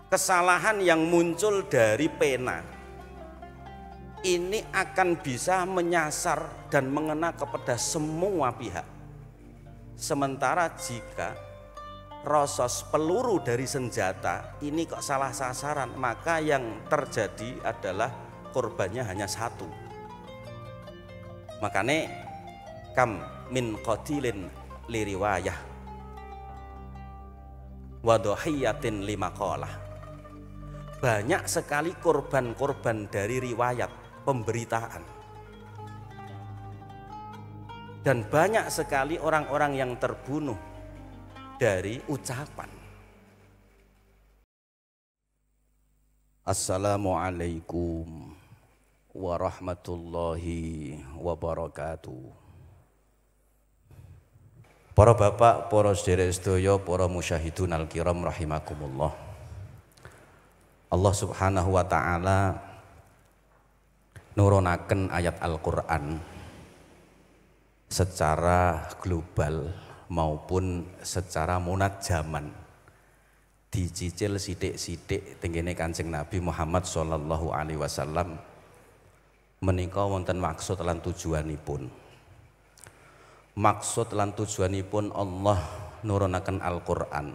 kesalahan yang muncul dari pena ini akan bisa menyasar dan mengena kepada semua pihak. Sementara jika rosos peluru dari senjata ini kok salah sasaran, maka yang terjadi adalah korbannya hanya satu. Makanya kam min qatilin liriwayah wa dhahiyatin limaqalah. Banyak sekali korban-korban dari riwayat pemberitaan, dan banyak sekali orang-orang yang terbunuh dari ucapan. Assalamualaikum warahmatullahi wabarakatuh. Para bapak, para sedherek sedaya, para musyahidun al-kiram rahimakumullah. Allah Subhanahu wa taala nurunaken ayat Al-Qur'an secara global maupun secara munajjaman, dicicil sithik-sithik tenggene Kanjeng Nabi Muhammad sallallahu alaihi wasallam menika wonten maksud lan tujuanipun. Maksud lan tujuanipun Allah nurunaken Al-Qur'an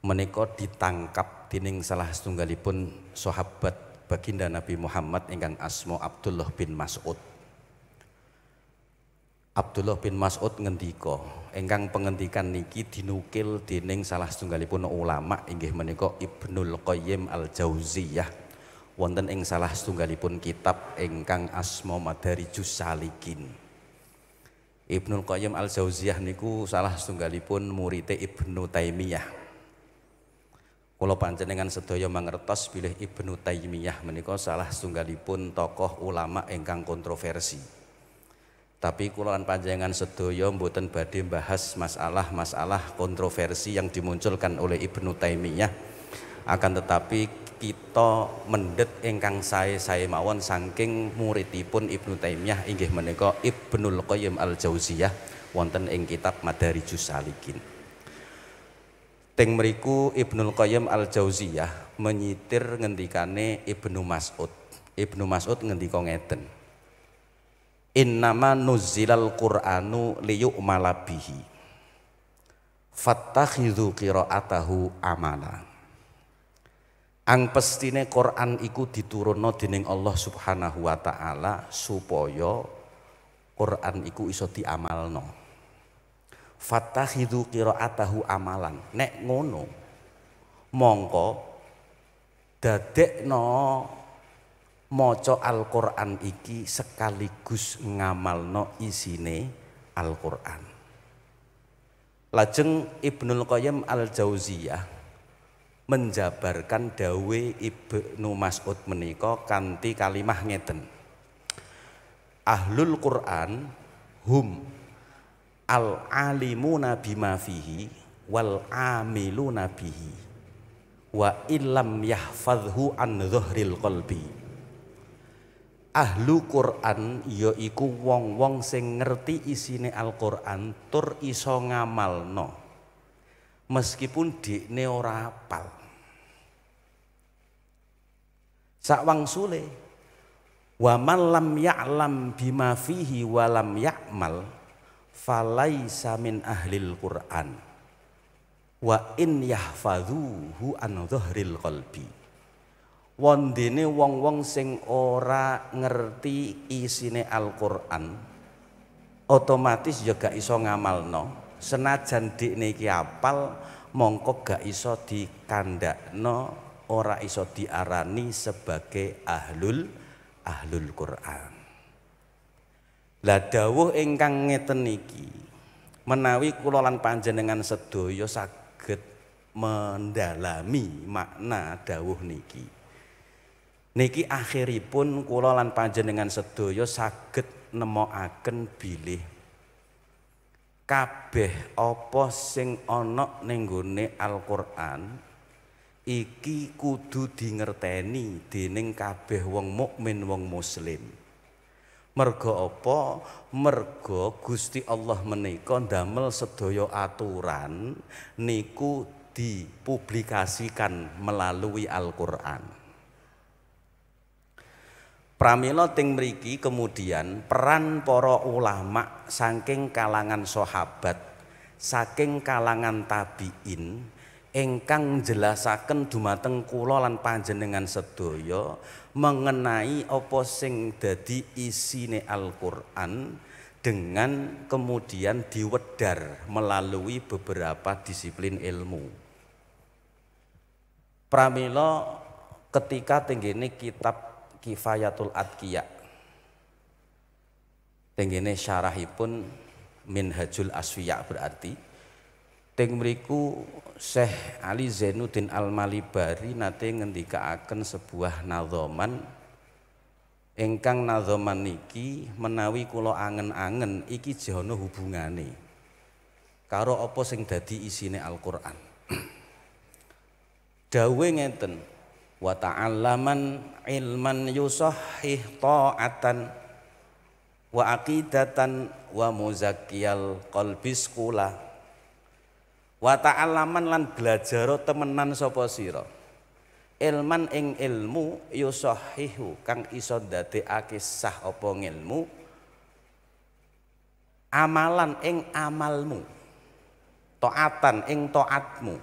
menika ditangkap dening salah setunggalipun sahabat baginda Nabi Muhammad ingkang asma Abdullah bin Mas'ud. Abdullah bin Mas'ud ngendika, ingkang pengendikan niki dinukil dening salah setunggalipun ulama inggih menika Ibnul Qayyim Al-Jauziyah wonten ing salah setunggalipun kitab ingkang asma Madarijus Salikin. Ibnul Qayyim Al-Jauziyah niku salah setunggalipun murid Ibnu Taimiyah. Kula panjenengan sedaya mangertos bilih Ibnu Taimiyah menika salah setunggalipun tokoh ulama ingkang kontroversi. Tapi kula lan panjenengan sedaya mboten badhe bahas masalah-masalah kontroversi yang dimunculkan oleh Ibnu Taimiyah. Akan tetapi kita mendhet ingkang sae-sae mawon saking muridipun Ibnu Taimiyah inggih menika Ibnul Qayyim Al-Jauziyah wonten ing kitab Madarijus Salikin. Teng mriku Ibnul Qayyim Al-Jauziyah menyitir ngendikane Ibnu Mas'ud. Ibnu Mas'ud ngendika ngeten. Innama nuzzilal Qur'anu liyu'mala bihi. Fattakhidhu qira'atahu amala. Ang pestine Quran iku diturunno dening Allah Subhanahu wa taala supaya Quran iku iso diamalno. Fattakhidhu qira'atahu amalan. Nek ngono mongko dadekno maca Al-Qur'an iki sekaligus ngamalno isine Al-Qur'an. Lajeng Ibnul Qayyim Al-Jauziyah menjabarkan dawe Ibnu Mas'ud menika kanthi kalimah ngeten. Ahlul Qur'an hum al-alimuna bima fihi wal amiluna bihi wa illam yahfadhu an dhahril qalbi. Ahlu Quran yaiku wong-wong sing ngerti isine Al-Qur'an tur iso ngamalno meskipun dekne ora apal. Sakwangsule wa man lam ya'lam bima fihi wa lam ya'mal falaisa min ahlil Qur'an wa in yahfadhuhu an dhahril qalbi. Wondene wong-wong sing ora ngerti isine Al-Qur'an otomatis ya gak iso ngamalno, senajan dekne iki apal mongko gak iso dikandakno, ora iso diarani sebagai ahlul Qur'an. Lah dawuh ingkang ngeten niki menawi kula lan panjenengan sedaya saged mendalami makna dawuh niki. Niki akhiripun kula lan panjenengan sedaya saged nemokaken bilih kabeh apa sing ana ning nggone Al-Qur'an iki kudu dingerteni dening kabeh wong mukmin, wong muslim. Merga apa? Merga Gusti Allah menika ndamel sedaya aturan niku dipublikasikan melalui Al-Qur'an. Pramila teng mriki kemudian peran para ulama saking kalangan sahabat, saking kalangan tabi'in ingkang jelasaken dumateng kula lan panjenengan sedaya mengenai apa sing dadi isine Al-Qur'an dengan kemudian diwedhar melalui beberapa disiplin ilmu. Pramila ketika tenggene kitab Kifayatul Atqiya tenggene syarahipun Minhajul Asfiya berarti teng mriku Syekh Ali Zainuddin Al-Malibari nate ngendikaaken sebuah nadhaman ingkang nadhaman niki menawi kula angen-angen iki jana hubungane karo apa sing dadi isine Al-Qur'an. Dawuhe ngeten, wa ta'allaman ilman yusahhih ta'atan wa aqidatan wa muzakkiyal qalbis kula. Wa ta'allaman lan belajar temenan sapa sira ilman ing ilmu yusahhihu kang iso ndadekake sah apa ngilmu amalan ing amalmu taatan ing taatmu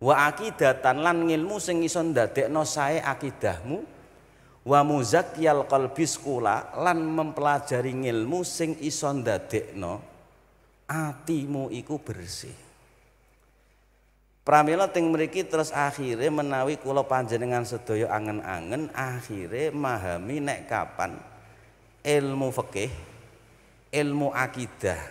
wa aqidatan lan ngilmu sing iso ndadekno sae akidahmu wa muzakkiyal qalbis kula lan mempelajari ngilmu sing iso ndadekno atimu iku bersih. Pramila teng mriki terus akhire menawi kula panjenengan sedaya angen-angen akhire memahami nek kapan ilmu fikih, ilmu akidah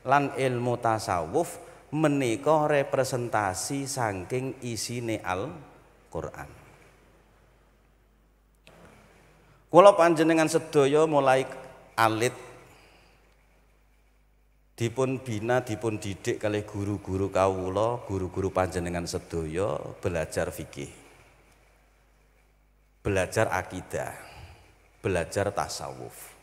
lan ilmu tasawuf menika representasi saking isine Al-Qur'an. Kula panjenengan sedaya mulai alit dipun bina, dipun didik kalih guru-guru kawula, guru-guru panjenengan sedaya belajar fikih, belajar akidah, belajar tasawuf.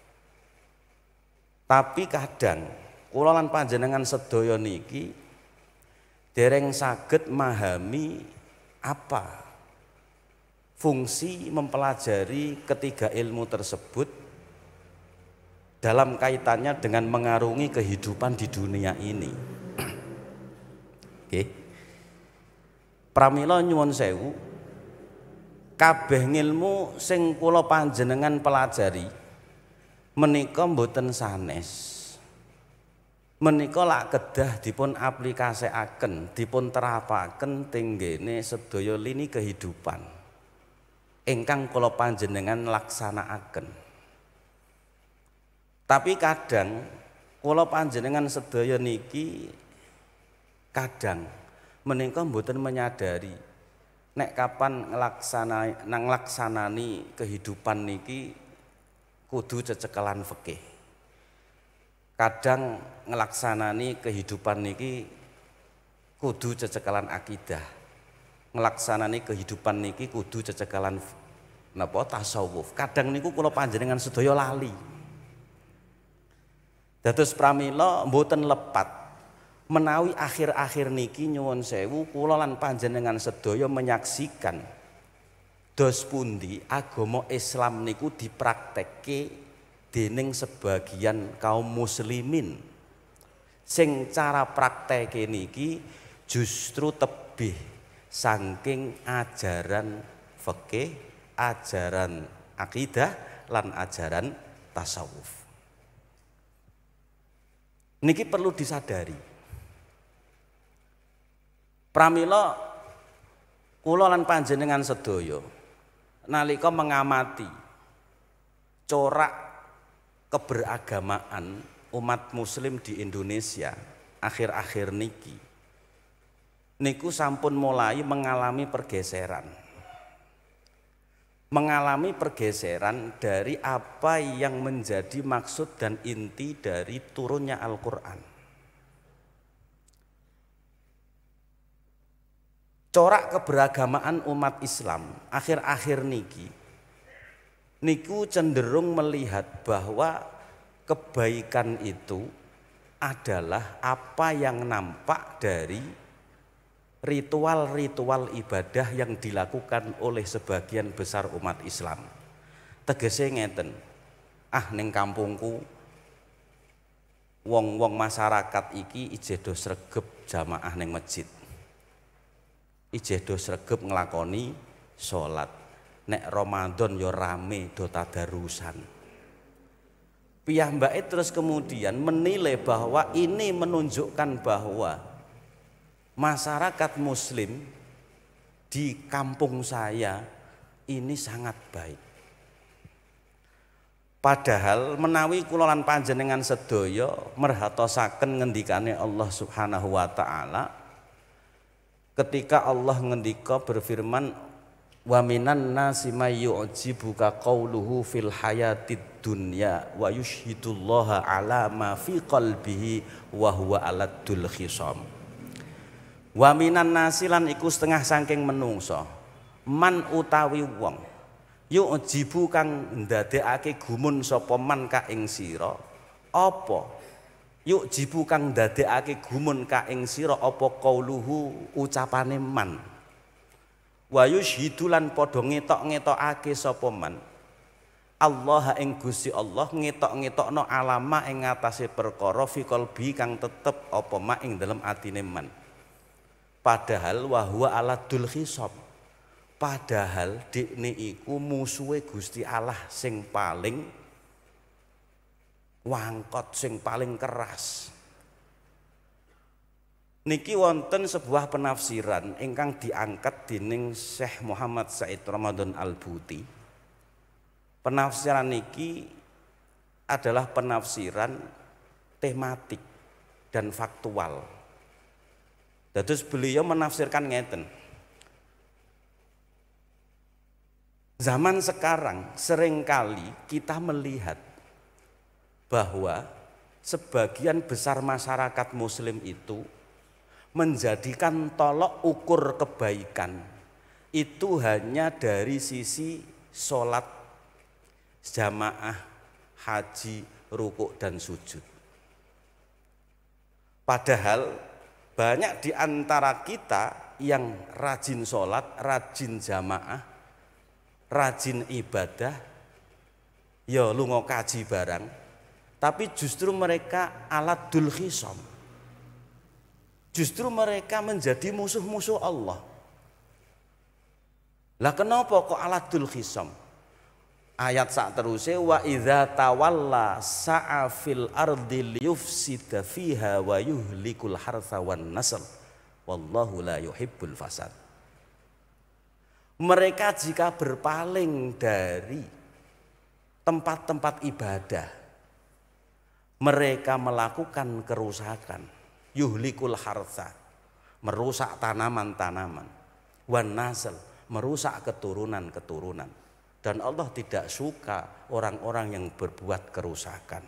Tapi kadang kula lan panjenengan sedaya niki dereng saged memahami apa fungsi mempelajari ketiga ilmu tersebut dalam kaitannya dengan mengarungi kehidupan di dunia ini. Oke. Pramila nyuwun sewu, kabeh ngilmu sing kula panjenengan pelajari menika mboten sanes. Menika lak kedah dipun aplikasikaken, dipun terapaken tenggene sedaya lini kehidupan ingkang kula panjenengan laksanakaken. Tapi kadang kula panjenengan sedaya niki kadang menika mboten menyadari nek kapan nglaksanani kehidupan niki kudu cecekelan fikih. Kadang nglaksanani kehidupan niki kudu cecekelan akidah. Nglaksanani kehidupan niki kudu cecekelan napa tasawuf. Kadang niku kula panjenengan sedaya lali. Dados pramila mboten lepat menawi akhir-akhir niki nyuwun sewu kula lan panjenengan sedaya menyaksikan dos pundi agama Islam niku dipraktekke dening sebagian kaum muslimin sing cara prakteke niki justru tebih saking ajaran fikih, ajaran akidah lan ajaran tasawuf. Niki perlu disadari. Pramila kula lan panjenengan sedaya nalika mengamati corak keberagamaan umat muslim di Indonesia akhir-akhir niki niku sampun mulai mengalami pergeseran. Mengalami pergeseran dari apa yang menjadi maksud dan inti dari turunnya Al-Qur'an. Corak keberagamaan umat Islam akhir-akhir niki niku cenderung melihat bahwa kebaikan itu adalah apa yang nampak dari ritual-ritual ibadah yang dilakukan oleh sebagian besar umat Islam. Tegese ngeten, ning kampungku wong-wong masyarakat iki ijedo sregep jamaah ning masjid. Ijedo sregep nglakoni salat. Nek Ramadan ya rame do tadarusan. Piyambake terus kemudian menilai bahwa ini menunjukkan bahwa masyarakat muslim di kampung saya ini sangat baik. Padahal menawi kula lan panjenengan sedaya merhatosaken ngendikane Allah Subhanahu wa taala ketika Allah ngendika berfirman wa minan nasi may yu'jibuka qauluhu fil hayatid dunya wa yushhidullaha ala ma fi qalbihi wa huwa aladul khisam. Wa minan nasi lan iku setengah saking menungso man utawi wong yu'jibu kang ndadekake gumun sapa man ka ing sira apa yu'jibu kang ndadekake gumun ka ing sira apa qauluhu ucapane man wa yushhidu lan padha ngetok-ngetokake sapa man Allah ing Gusti Allah ngetok-ngetokno alama ing ngatasé perkara fi qalbi kang tetep apa mak ing dalem atine man. Padahal wa huwa aladul khisab. Padahal dikne iku musuhe Gusti Allah sing paling wangkot, sing paling keras. Niki wonten sebuah penafsiran ingkang diangkat dening Syekh Muhammad Said Ramadan Al-Buti. Penafsiran niki adalah penafsiran tematik dan faktual. Terus beliau menafsirkan ngeten. Zaman sekarang seringkali kita melihat bahwa sebagian besar masyarakat muslim itu menjadikan tolok ukur kebaikan itu hanya dari sisi sholat, jamaah, haji, rukuk dan sujud. Padahal banyak di antara kita yang rajin sholat, rajin jamaah, rajin ibadah, ya lunga kaji barang, tapi justru mereka aladul khisam. Justru mereka menjadi musuh-musuh Allah. Lah kenapa kok aladul khisam? Ayat sak teruse wa idza tawalla sa'a fil ardi liyufsida fiha wa yuhlikul hartha wan nasl wallahu la yuhibbul fasad. Mereka jika berpaling dari tempat-tempat ibadah, mereka melakukan kerusakan, yuhlikul hartha, merusak tanaman-tanaman, wan nasl, merusak keturunan-keturunan. Dan Allah tidak suka orang-orang yang berbuat kerusakan.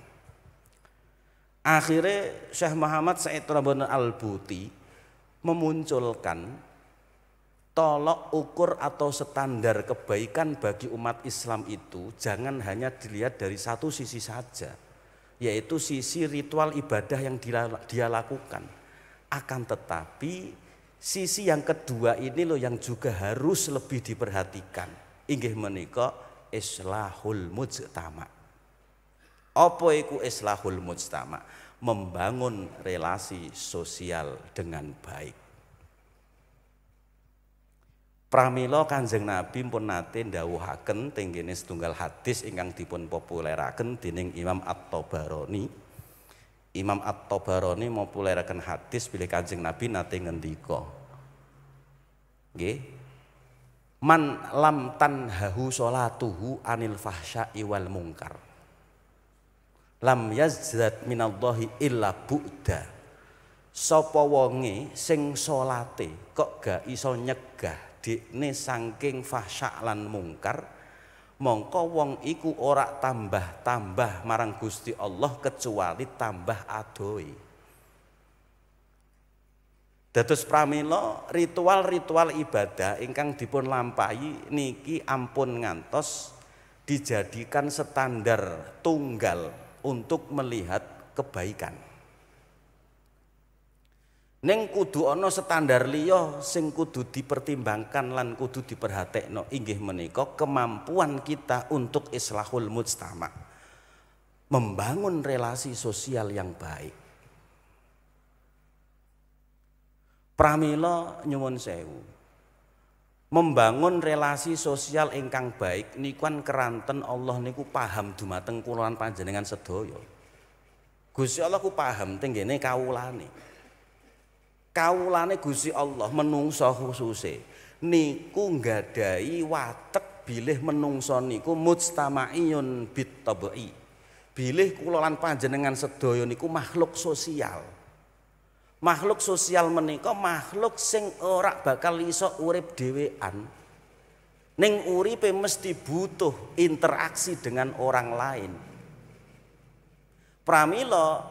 Akhirnya Syekh Muhammad Said Ramadan Al-Buti memunculkan tolok ukur atau standar kebaikan bagi umat Islam itu jangan hanya dilihat dari satu sisi saja, yaitu sisi ritual ibadah yang dia lakukan. Akan tetapi sisi yang kedua ini loh yang juga harus lebih diperhatikan. Inggih menika islahul mujtama. Apa iku islahul mujtama? Membangun relasi sosial dengan baik. Pramila Kanjeng Nabi pun nate ndhawuhaken tenggene setunggal hadis ingkang dipun populeraken dening Imam At-Tabarani. Imam At-Tabarani populeraken hadis bilih Kanjeng Nabi nate ngendika. Nggih. Man lam tanhahu sholatuhu anil fahsya'i wal munkar lam yazdad minallahi illa bu'da. Sapa wonge sing salate kok gak iso nyegah dikne saking fahsya lan mungkar, mongko wong iku ora tambah-tambah marang Gusti Allah kecuali tambah adohe. Dados pramila ritual-ritual ibadah ingkang dipun lampahi niki ampun ngantos dijadikan standar tunggal untuk melihat kebaikan. Ning kudu ana standar liya sing kudu dipertimbangkan lan kudu diperhatekno, inggih menika kemampuan kita untuk islahul mujtama, membangun relasi sosial yang baik. Pramila nyuwun sewu, membangun relasi sosial ingkang baik nikuan keranten Allah niku paham dumateng kula lan panjenengan sedaya. Gusti Allah ku paham tenggene kawulane. Kawulane Gusti Allah menungso khususe niku nggadahi watek bilih menungso niku mujtama'iyun bitabai. Bilih kula lan panjenengan sedaya niku makhluk sosial. Makhluk sosial menika makhluk sing ora bakal iso urip dhewean. Ning uripe mesti butuh interaksi dengan orang lain. Pramila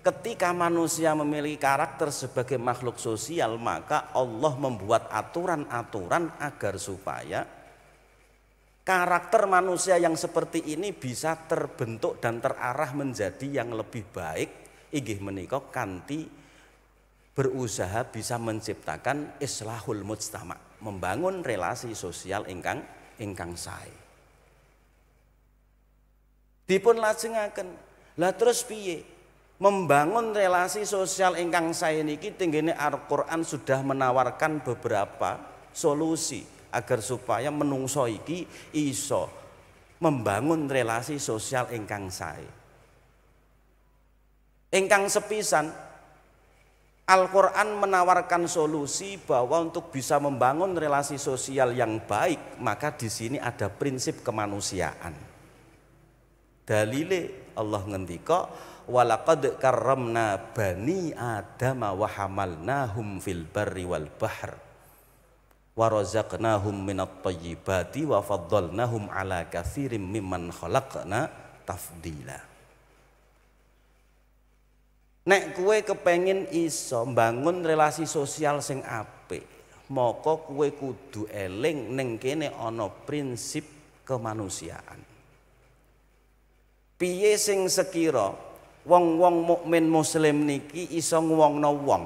ketika manusia memiliki karakter sebagai makhluk sosial, maka Allah membuat aturan-aturan agar supaya karakter manusia yang seperti ini bisa terbentuk dan terarah menjadi yang lebih baik, inggih menika kanthi berusaha bisa menciptakan islahul mujtama, membangun relasi sosial ingkang sae. Dipun lajengaken, lah terus piye? Membangun relasi sosial ingkang sae niki tenggene Al-Qur'an sudah menawarkan beberapa solusi agar supaya menungso iki iso membangun relasi sosial ingkang sae. Ingkang sepisan Al-Qur'an menawarkan solusi bahwa untuk bisa membangun relasi sosial yang baik, maka di sini ada prinsip kemanusiaan. Dalile Allah ngendika walaqad karramna bani adama wa hamalnahum fil barri wal bahr wa razaqnahum minat thayyibati wa faddalnahum ala katsirin mimman khalaqna tafdila. Nek kowe kepengin iso mbangun relasi sosial sing apik, maka kowe kudu eling ning kene ana prinsip kemanusiaan. Piye sing sekira wong-wong mukmin muslim niki iso ngwongno wong,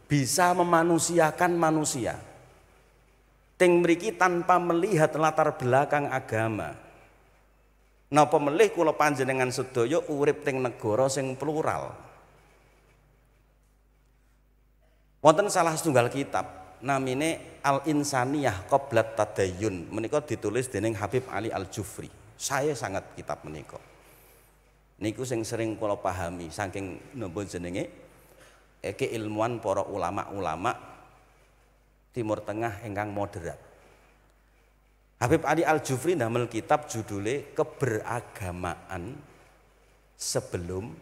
bisa memanusiakan manusia ting mriki tanpa melihat latar belakang agama. Napa melih kula panjenengan sedaya urip ting negara sing plural. Wonten salah setunggal kitab namine Al-Insaniyah Qablat Tadayyun, menika ditulis dening Habib Ali Al-Jufri. Saya sangat kitab menika niku sing sering kula pahami saking napa jenenge keilmuan para ulama-ulama Timur Tengah ingkang moderat. Habib Ali Al-Jufri ndamel kitab judule Keberagamaan sebelum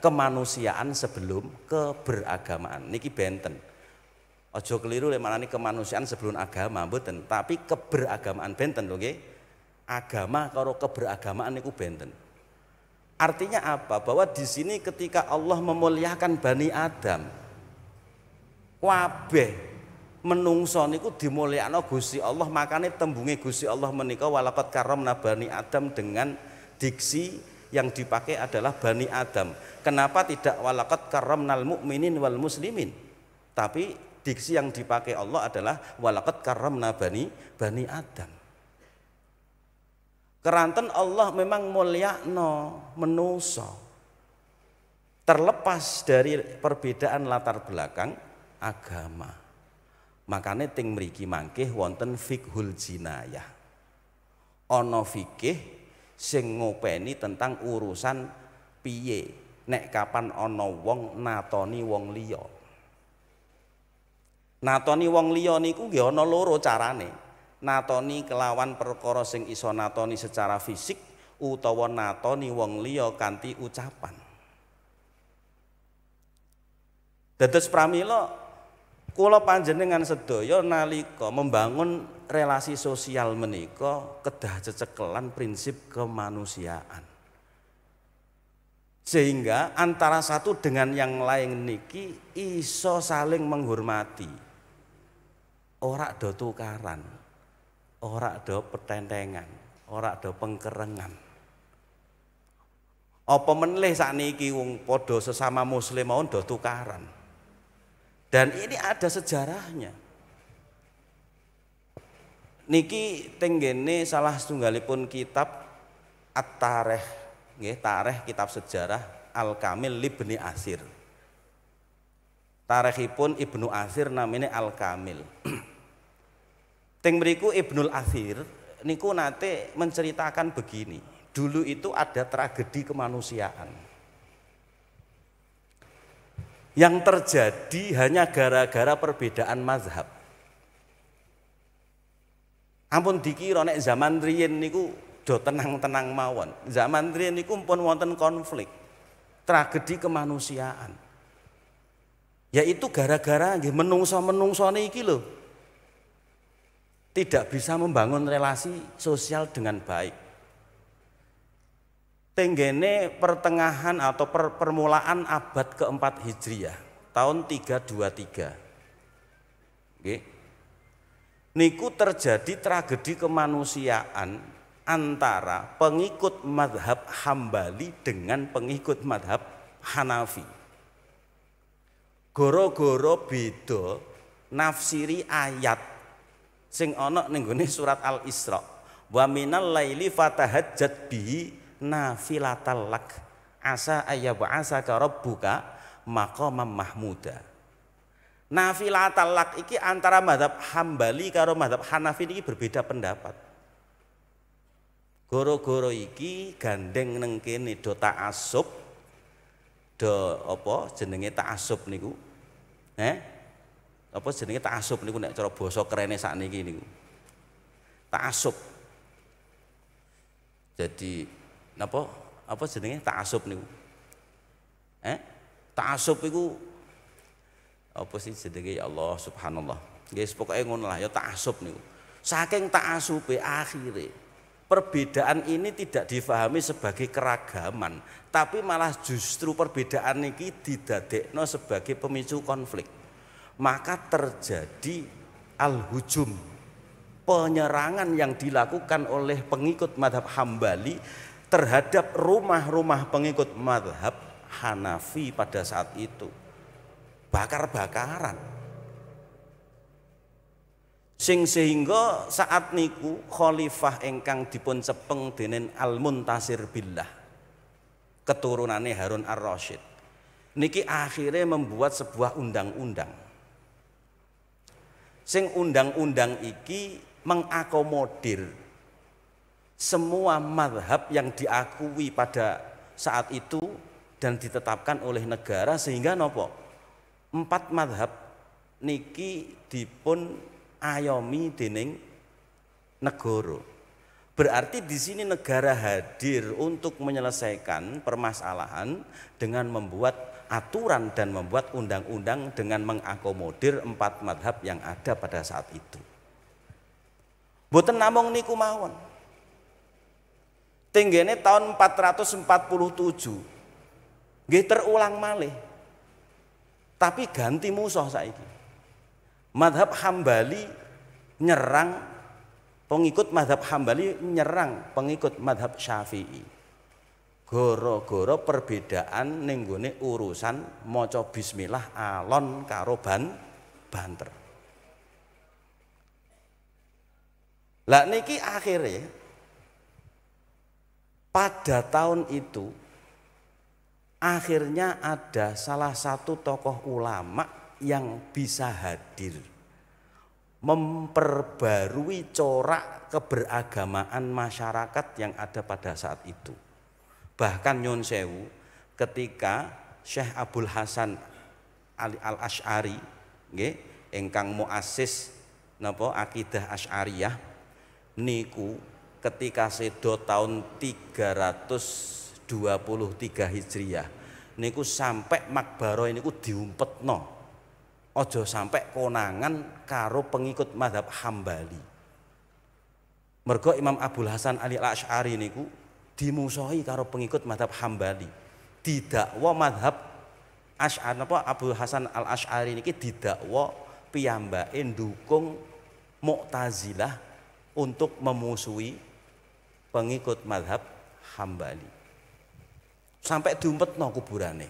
kemanusiaan sebelum keberagamaan. Niki benten. Aja keliru lek manani kemanusiaan sebelum agama mboten, tapi keberagamaan benten lho nggih. Agama karo keberagamaan niku benten. Artinya apa? Bahwa di sini ketika Allah memuliakan Bani Adam, kabeh menungso niku dimulyakno Gusti Allah, makanya tembunge Gusti Allah menika walaqad karramna Bani Adam dengan diksi yang dipakai adalah Bani Adam. Kenapa tidak walaqad karramnal mu'minin wal muslimin? Tapi diksi yang dipakai Allah adalah walaqad karramna Bani Adam. Keranten Allah memang mulyakno menungso, terlepas dari perbedaan latar belakang agama. Makanya ting mriki mangkih wonten fiqhul jinayah. Ana fikih sing ngopeni tentang urusan piye nek kapan ana wong natoni wong liya. Natoni wong liya niku nggih ana loro carane. Natoni kelawan perkara sing iso natoni secara fisik utawa natoni wong liya kanthi ucapan. Dados pramila kula panjenengan sedaya nalika membangun relasi sosial menika kedah cecekelan prinsip kemanusiaan. Sehingga antara satu dengan yang lain niki iso saling menghormati. Ora do tukaran. Ora ada petentengan, ora ada pengkerengan. Apa meneh sakniki wong padha sesama muslim mau do tukaran. Dan ini ada sejarahnya. Niki tenggene salah setunggalipun kitab At-Tarikh, nggih, Tarikh kitab sejarah Al-Kamil Ibnu Atsir. Tarikhipun Ibnu Atsir namanya Al-Kamil. Teng mriku Ibnul Atsir niku nate menceritakan begini. Dulu itu ada tragedi kemanusiaan yang terjadi hanya gara-gara perbedaan mazhab. Ampun dikira nek zaman riyin niku do tenang-tenang mawon. Zaman riyin niku pun wonten konflik, tragedi kemanusiaan. Yaitu gara-gara nggih menungso-menungsone iki lho tidak bisa membangun relasi sosial dengan baik. Tenggene pertengahan atau permulaan abad keempat Hijriah tahun 323. Nggih. Niku terjadi tragedi kemanusiaan antara pengikut madhab Hambali dengan pengikut madhab Hanafi. Goro-goro beda nafsiri ayat sing ana ning gone surat Al-Isra. Wa minal laili fatahajjat bihi nafilatal lak asa ayyab'asaka rabbuka maqamam mahmuda. Nafilatal lak iki antara mazhab Hambali karo mazhab Hanafi iki berbeda pendapat. Goro-goro iki gandeng neng kene do ta'assub, do apa jenenge ta'assub niku? Apa jenenge ta'assub niku nek cara basa kerene sakniki niku. Ta'assub. Jadi apa jenenge ta'assub niku? Ta'assub iku apa sih jenenge ya Allah subhanallah. Nggih pokoke ngono lah ya ta'assub niku. Saking ta'assube akhire perbedaan ini tidak difahami sebagai keragaman, tapi malah justru perbedaan niki didadekno sebagai pemicu konflik. Maka terjadi al-hujum, penyerangan yang dilakukan oleh pengikut madhab Hambali terhadap rumah-rumah pengikut madhab Hanafi pada saat itu. Bakar-bakaran. Sehingga saat niku khalifah ingkang dipun cepeng dening Al-Muntasir billah, keturunane Harun Ar-Rasyid, niki akhirnya membuat sebuah undang-undang. Sing undang-undang iki mengakomodir semua madhab yang diakui pada saat itu dan ditetapkan oleh negara, sehingga nopo 4 madhab niki dipun ayomi dening negara. Berarti di sini negara hadir untuk menyelesaikan permasalahan dengan membuat aturan dan membuat undang-undang dengan mengakomodir 4 madhab yang ada pada saat itu. Boten namung niku mawon. Tenggene tahun 447 nggih terulang malih. Tapi ganti musuh saiki. Madhab Hambali nyerang pengikut madhab Hambali nyerang pengikut madhab Syafi'i. Goro-goro perbedaan ning gone urusan maca bismillah alon karo banter. Lah niki akhirnya pada tahun itu akhirnya ada salah satu tokoh ulama yang bisa hadir memperbarui corak keberagamaan masyarakat yang ada pada saat itu. Bahkan nyun sewu ketika Syekh Abdul Hasan Al-Asy'ari nggih ingkang muassis napa akidah Asy'ariyah niku ketika sedo tahun 323 Hijriah niku sampai makbaro niku diumpetno, ojo sampai konangan karo pengikut madhab Hambali. Mergo Imam Abdul Hasan Al-Asy'ari niku dimusuhi karo pengikut madhab Hambali. Didakwa madhab Asy'ari napa Abdul Hasan Al-Asy'ari niki didakwa piyambake ndukung Mu'tazilah untuk memusuhi pengikut madhab Hambali. sampai diumpetno kuburane.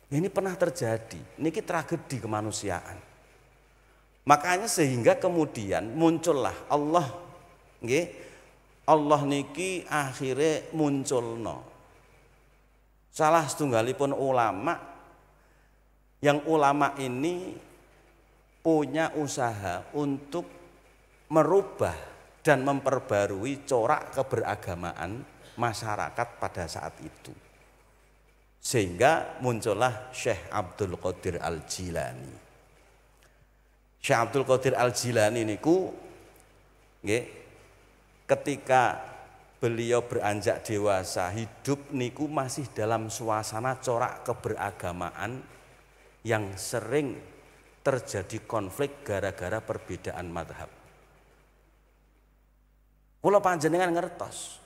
Ini pernah terjadi, niki tragedi kemanusiaan. Makanya sehingga kemudian muncullah Allah, nggih, Allah niki akhirnya munculno salah setunggalipun ulama, yang ulama ini punya usaha untuk merubah dan memperbarui corak keberagamaan masyarakat pada saat itu. Sehingga muncullah Syekh Abdul Qadir Al-Jilani. Syekh Abdul Qadir Al-Jilani niku nggih, ketika beliau beranjak dewasa, hidup niku masih dalam suasana corak keberagamaan yang sering terjadi konflik gara-gara perbedaan madhab. Kula panjenengan ngertos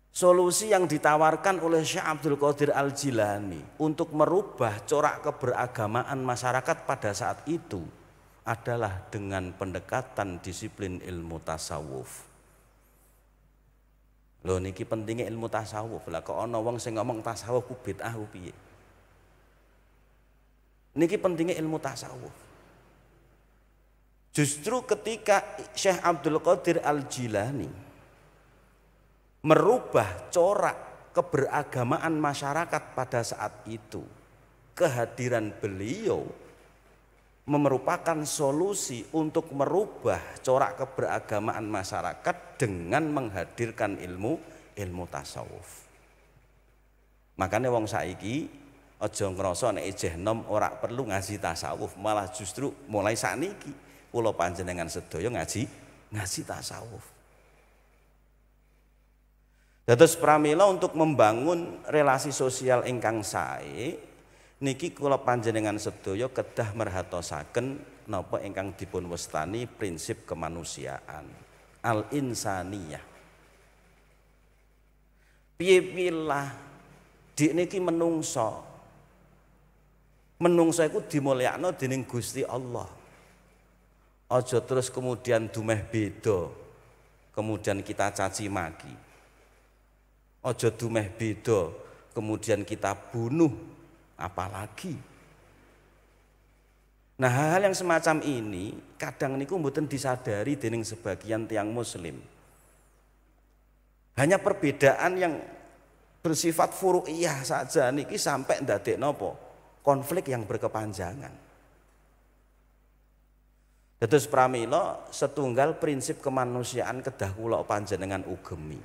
solusi yang ditawarkan oleh Syekh Abdul Qadir Al-Jilani untuk merubah corak keberagamaan masyarakat pada saat itu adalah dengan pendekatan disiplin ilmu tasawuf. Lho niki pentingnya ilmu tasawuf. Lah kok ana wong sing ngomong tasawuf ku bid'ah ku piye? Niki pentingnya ilmu tasawuf. Justru ketika Syekh Abdul Qadir Al-Jilani merubah corak keberagamaan masyarakat pada saat itu, kehadiran beliau merupakan solusi untuk merubah corak keberagamaan masyarakat dengan menghadirkan ilmu tasawuf. Makanya wong saiki aja ngrasa nek ijeh nom ora perlu ngaji tasawuf, malah justru mulai sakniki kula panjenengan sedaya ngaji tasawuf. Dados pramila untuk membangun relasi sosial ingkang sae niki kula panjenengan sedaya kedah merhatosaken napa ingkang dipun wastani prinsip kemanusiaan, al-insaniyah. Piye-piyelah dik niki menungso iku dimulyakno dening Gusti Allah. Aja terus kemudian dumeh beda, kemudian kita caci maki. Aja dumeh beda, kemudian kita bunuh, apalagi. Nah, hal-hal yang semacam ini kadang niku mboten disadari dening sebagian tiang muslim. Hanya perbedaan yang bersifat furu'iyah saja niki sampai ndadekno napa? Konflik yang berkepanjangan. Dados pramila setunggal prinsip kemanusiaan kedah kula panjenengan ugemi.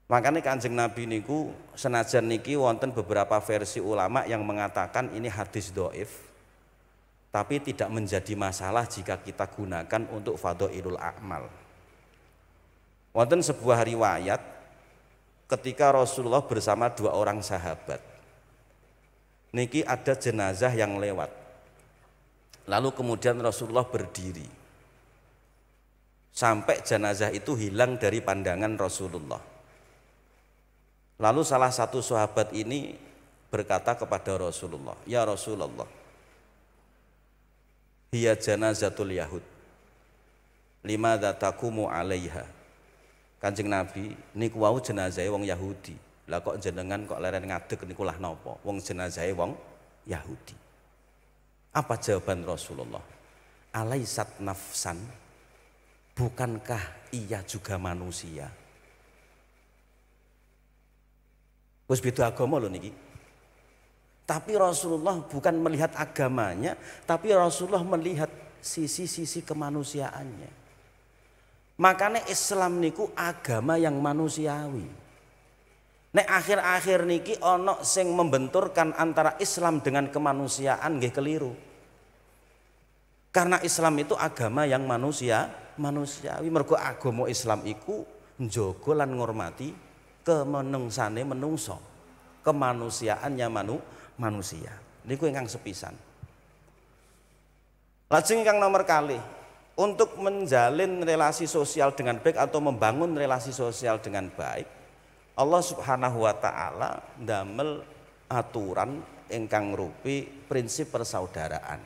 Makanya Kanjeng Nabi niku senajan niki wonten beberapa versi ulama yang mengatakan ini hadis dhaif, tapi tidak menjadi masalah jika kita gunakan untuk fadhailul a'mal. Wonten sebuah riwayat ketika Rasulullah bersama dua orang sahabat. Niki ada jenazah yang lewat. Lalu kemudian Rasulullah berdiri. Sampai jenazah itu hilang dari pandangan Rasulullah. Lalu salah satu sahabat ini berkata kepada Rasulullah, "Ya Rasulullah, hiya janazatul Yahud, limadza taqumu 'alaiha?" Kanjeng Nabi, niku wau jenazahe wong Yahudi. Lah kok jenengan kok leren ngadeg niku lah napa? Wong jenazahe wong Yahudi. Apa jawaban Rasulullah? Alaisat nafsan? Bukankah ia juga manusia? Wis beda agama lho niki. Tapi Rasulullah bukan melihat agamanya, tapi Rasulullah melihat sisi-sisi kemanusiaannya. Makanya Islam niku agama yang manusiawi. Nek akhir-akhir niki ono sing membenturkan antara Islam dengan kemanusiaan nggih keliru. Karena Islam itu agama yang manusiawi. Mergo agama Islam iku njaga lan ngurmati kemenungsane menungso, kemanusiaannya manusia. Niku ingkang sepisan. Lajeng ingkang nomor kalih, untuk menjalin relasi sosial dengan baik atau membangun relasi sosial dengan baik, Allah Subhanahu wa taala ndamel aturan ingkang rupi prinsip persaudaraan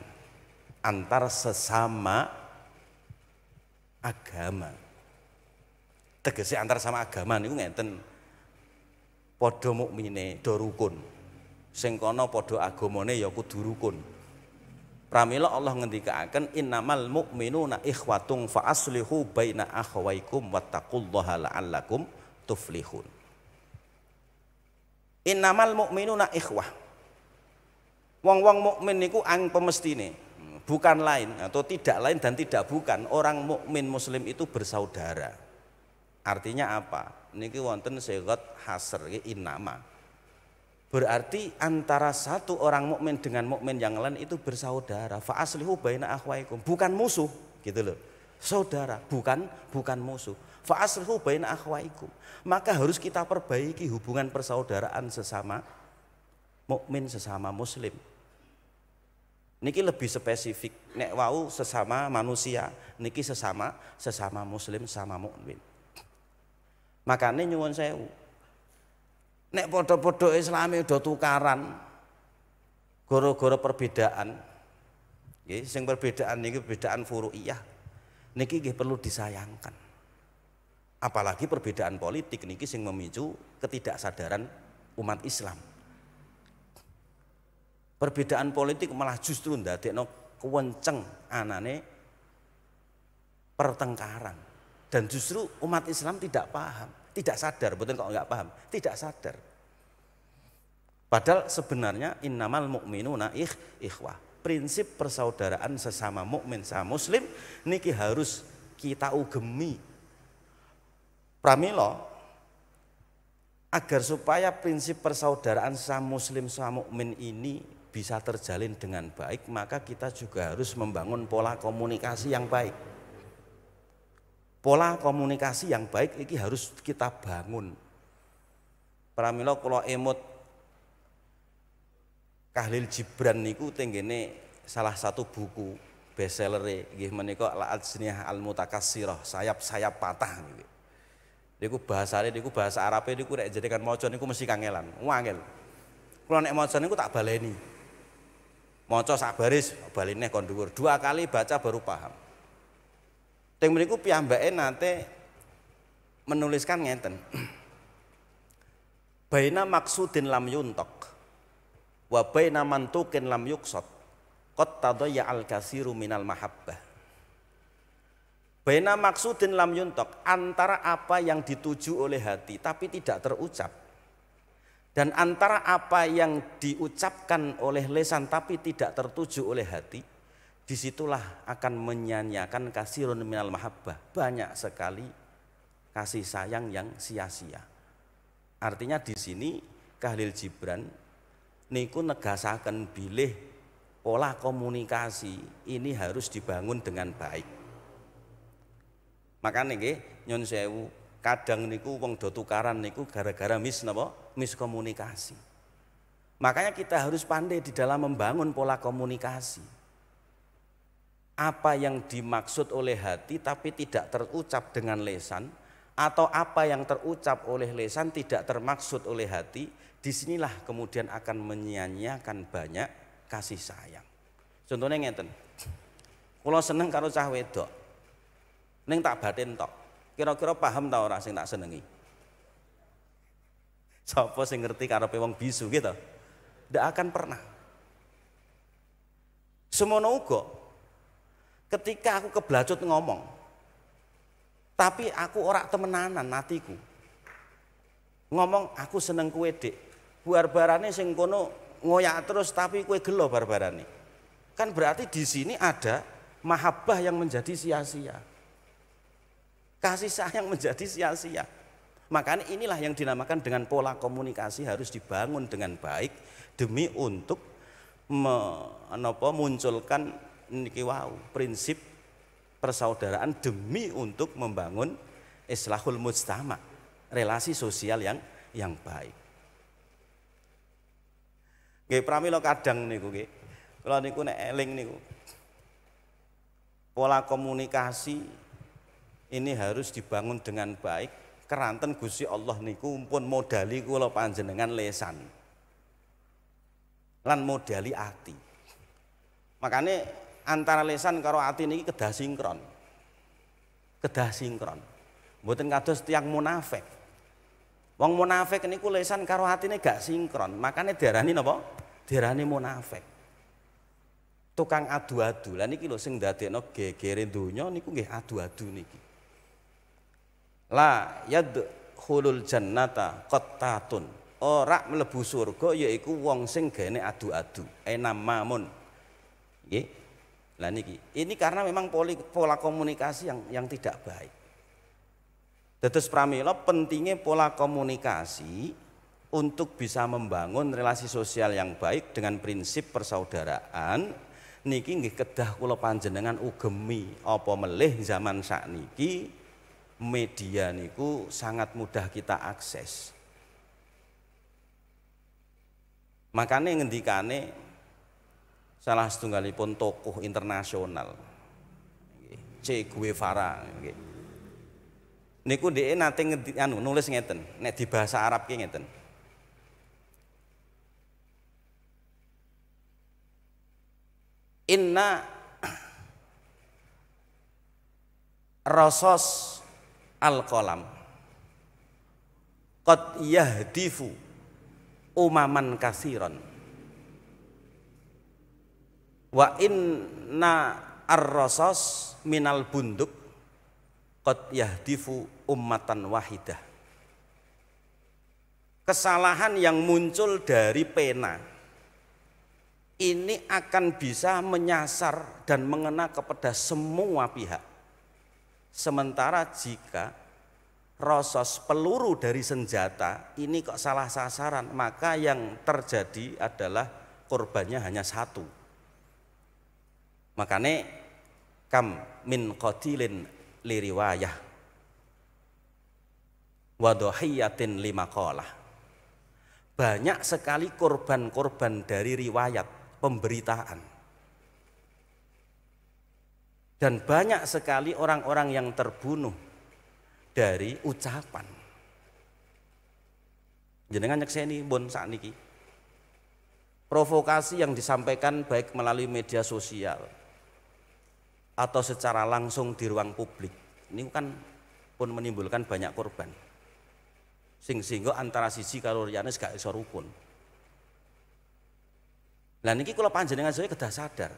antar sesama agama. Tegese antar sama agama niku ngeten. padha mukmine do rukun. Sing kono padha agamane ya kudu rukun. Pramila Allah ngendikaaken innamal mu'minuna ikhwatung fa aslihu baina akhawaikum wattaqullaha la'allakum tuflihun. Innamal mu'minuna ikhwah. Wong-wong mukmin niku ang pemestine, bukan lain atau tidak lain dan tidak bukan orang mukmin muslim itu bersaudara. Artinya apa? Niki wonten sigat hasr innama. Berarti antara satu orang mukmin dengan mukmin yang lain itu bersaudara. Fa aslihu baina akhwaikum, bukan musuh gitu loh. Saudara, bukan musuh. Fa aslihu baina akhwaikum. Maka harus kita perbaiki hubungan persaudaraan sesama mukmin, sesama muslim. Niki lebih spesifik. Nek wau sesama manusia, niki sesama muslim sama mukmin. Makanya nyuwun sewu. Nek podo-podo Islami udah tukaran, goro-goro perbedaan, nggih, sing perbedaan niki perbedaan furu'iyah, niki nggih perlu disayangkan. Apalagi perbedaan politik niki sing memicu ketidaksadaran umat Islam. Perbedaan politik malah justru ndadekno kewenceng anane pertengkaran, dan justru umat Islam tidak paham. Tidak sadar, betul kok nggak paham, tidak sadar. Padahal sebenarnya innamal mu'minuna ikhwah. Prinsip persaudaraan sesama mukmin sama muslim niki harus kita ugemi. Pramila agar supaya prinsip persaudaraan sesama muslim sama mukmin ini bisa terjalin dengan baik, maka kita juga harus membangun pola komunikasi yang baik. Pola komunikasi yang baik ini harus kita bangun. Pramila kula emut Khalil Gibran niku tenggene salah satu buku bestseller nggih menika Al-Ajniyah Al-Mutakassirah, sayap-sayap patah niku. Niku bahasane niku bahasa Arabe niku nek jenengan maca niku mesti kangelan, wangel. Kula nek maca niku tak baleni. Maca sak baris baline kon dhuwur. 2 kali baca baru paham. Teng mriku piyambake nate menuliskan ngeten. Baina maksudin lam yuntok wa baina mantukin lam yuksot qad tadayya al katsiru minal mahabbah. Baina maksudin lam yuntok, antara apa yang dituju oleh hati tapi tidak terucap, dan antara apa yang diucapkan oleh lisan tapi tidak tertuju oleh hati, disitulah akan menyanyiakan kasirun minal mahabbah, banyak sekali kasih sayang yang sia-sia. Artinya di sini Khalil Gibran niku negasaken bilih pola komunikasi ini harus dibangun dengan baik. Makanya nggih nyun sewu, kadang niku wong do tukaran niku gara-gara miskomunikasi. Makanya kita harus pandai di dalam membangun pola komunikasi. Apa yang dimaksud oleh hati tapi tidak terucap dengan lisan, atau apa yang terucap oleh lisan tidak termaksud oleh hati, disinilah kemudian akan menyia-nyiakan banyak kasih sayang. Contohnya ngeten, kula seneng karo cah wedok, ning tak batin tok, kira-kira paham ta ora sing tak senengi? Sapa sing ngerti karepe wong bisu gitu? Ndak akan pernah. Semono uga ketika aku keblacut ngomong, tapi aku ora temenanan hatiku. Ngomong aku seneng kowe Dik. Barbarane sing kono ngoyak terus tapi kowe gelo barbarane. Kan berarti di sini ada mahabbah yang menjadi sia-sia. Kasih sayang menjadi sia-sia. Makanya inilah yang dinamakan dengan pola komunikasi harus dibangun dengan baik demi untuk munculkan niki wau prinsip persaudaraan demi untuk membangun islahul mujtama, relasi sosial yang baik. Nggih pramila kadang niku nggih. Kula niku nek eling niku pola komunikasi ini harus dibangun dengan baik. Keranten Gusti Allah niku pun modali kula panjenengan lesan lan modali ati. Makanya antara lesan karo ati niki kedah sinkron. Kedah sinkron. Mboten kados tiyang munafik. Wong munafik niku lisan karo atine gak sinkron, makanya diarani napa? Diarani munafik. Tukang adu-adu. Lah niki lho sing ndadekno gegere donya niku nggih adu-adu niki. La yadkhulul jannata qattatun. Ora mlebu surga yaiku wong sing gene adu-adu. Enamamun. Nggih. Lah niki. Ini karena memang pola komunikasi yang tidak baik. Dados pramila pentingnya pola komunikasi untuk bisa membangun relasi sosial yang baik dengan prinsip persaudaraan. Niki nggih kedah kula panjenengan ugemi apa melih zaman sakniki media niku sangat mudah kita akses. Makanya ngendikane salah setunggalipun tokoh internasional Che Guevara niku dhek nate nulis ngeten, nek di bahasa Arab ki ngeten. Inna rasos al-qalam qad yahdifu umaman kasiron wa inna ar-rasos minal bunduk qad yahdifu ummatan wahidah. Kesalahan yang muncul dari pena ini akan bisa menyasar dan mengena kepada semua pihak. Sementara jika rosos peluru dari senjata ini kok salah sasaran, maka yang terjadi adalah korbannya hanya satu. Makanya kam min qatilin liriwayah wadohiyatin limaqalah. Banyak sekali korban-korban dari riwayat pemberitaan, dan banyak sekali orang-orang yang terbunuh dari ucapan. Jenengan nyekseni pun sakniki provokasi yang disampaikan baik melalui media sosial atau secara langsung di ruang publik ini kan pun menimbulkan banyak korban. Sehingga antara sisi karo liyane gak iso rukun. Lah niki kula panjenengan saya kedah sadar.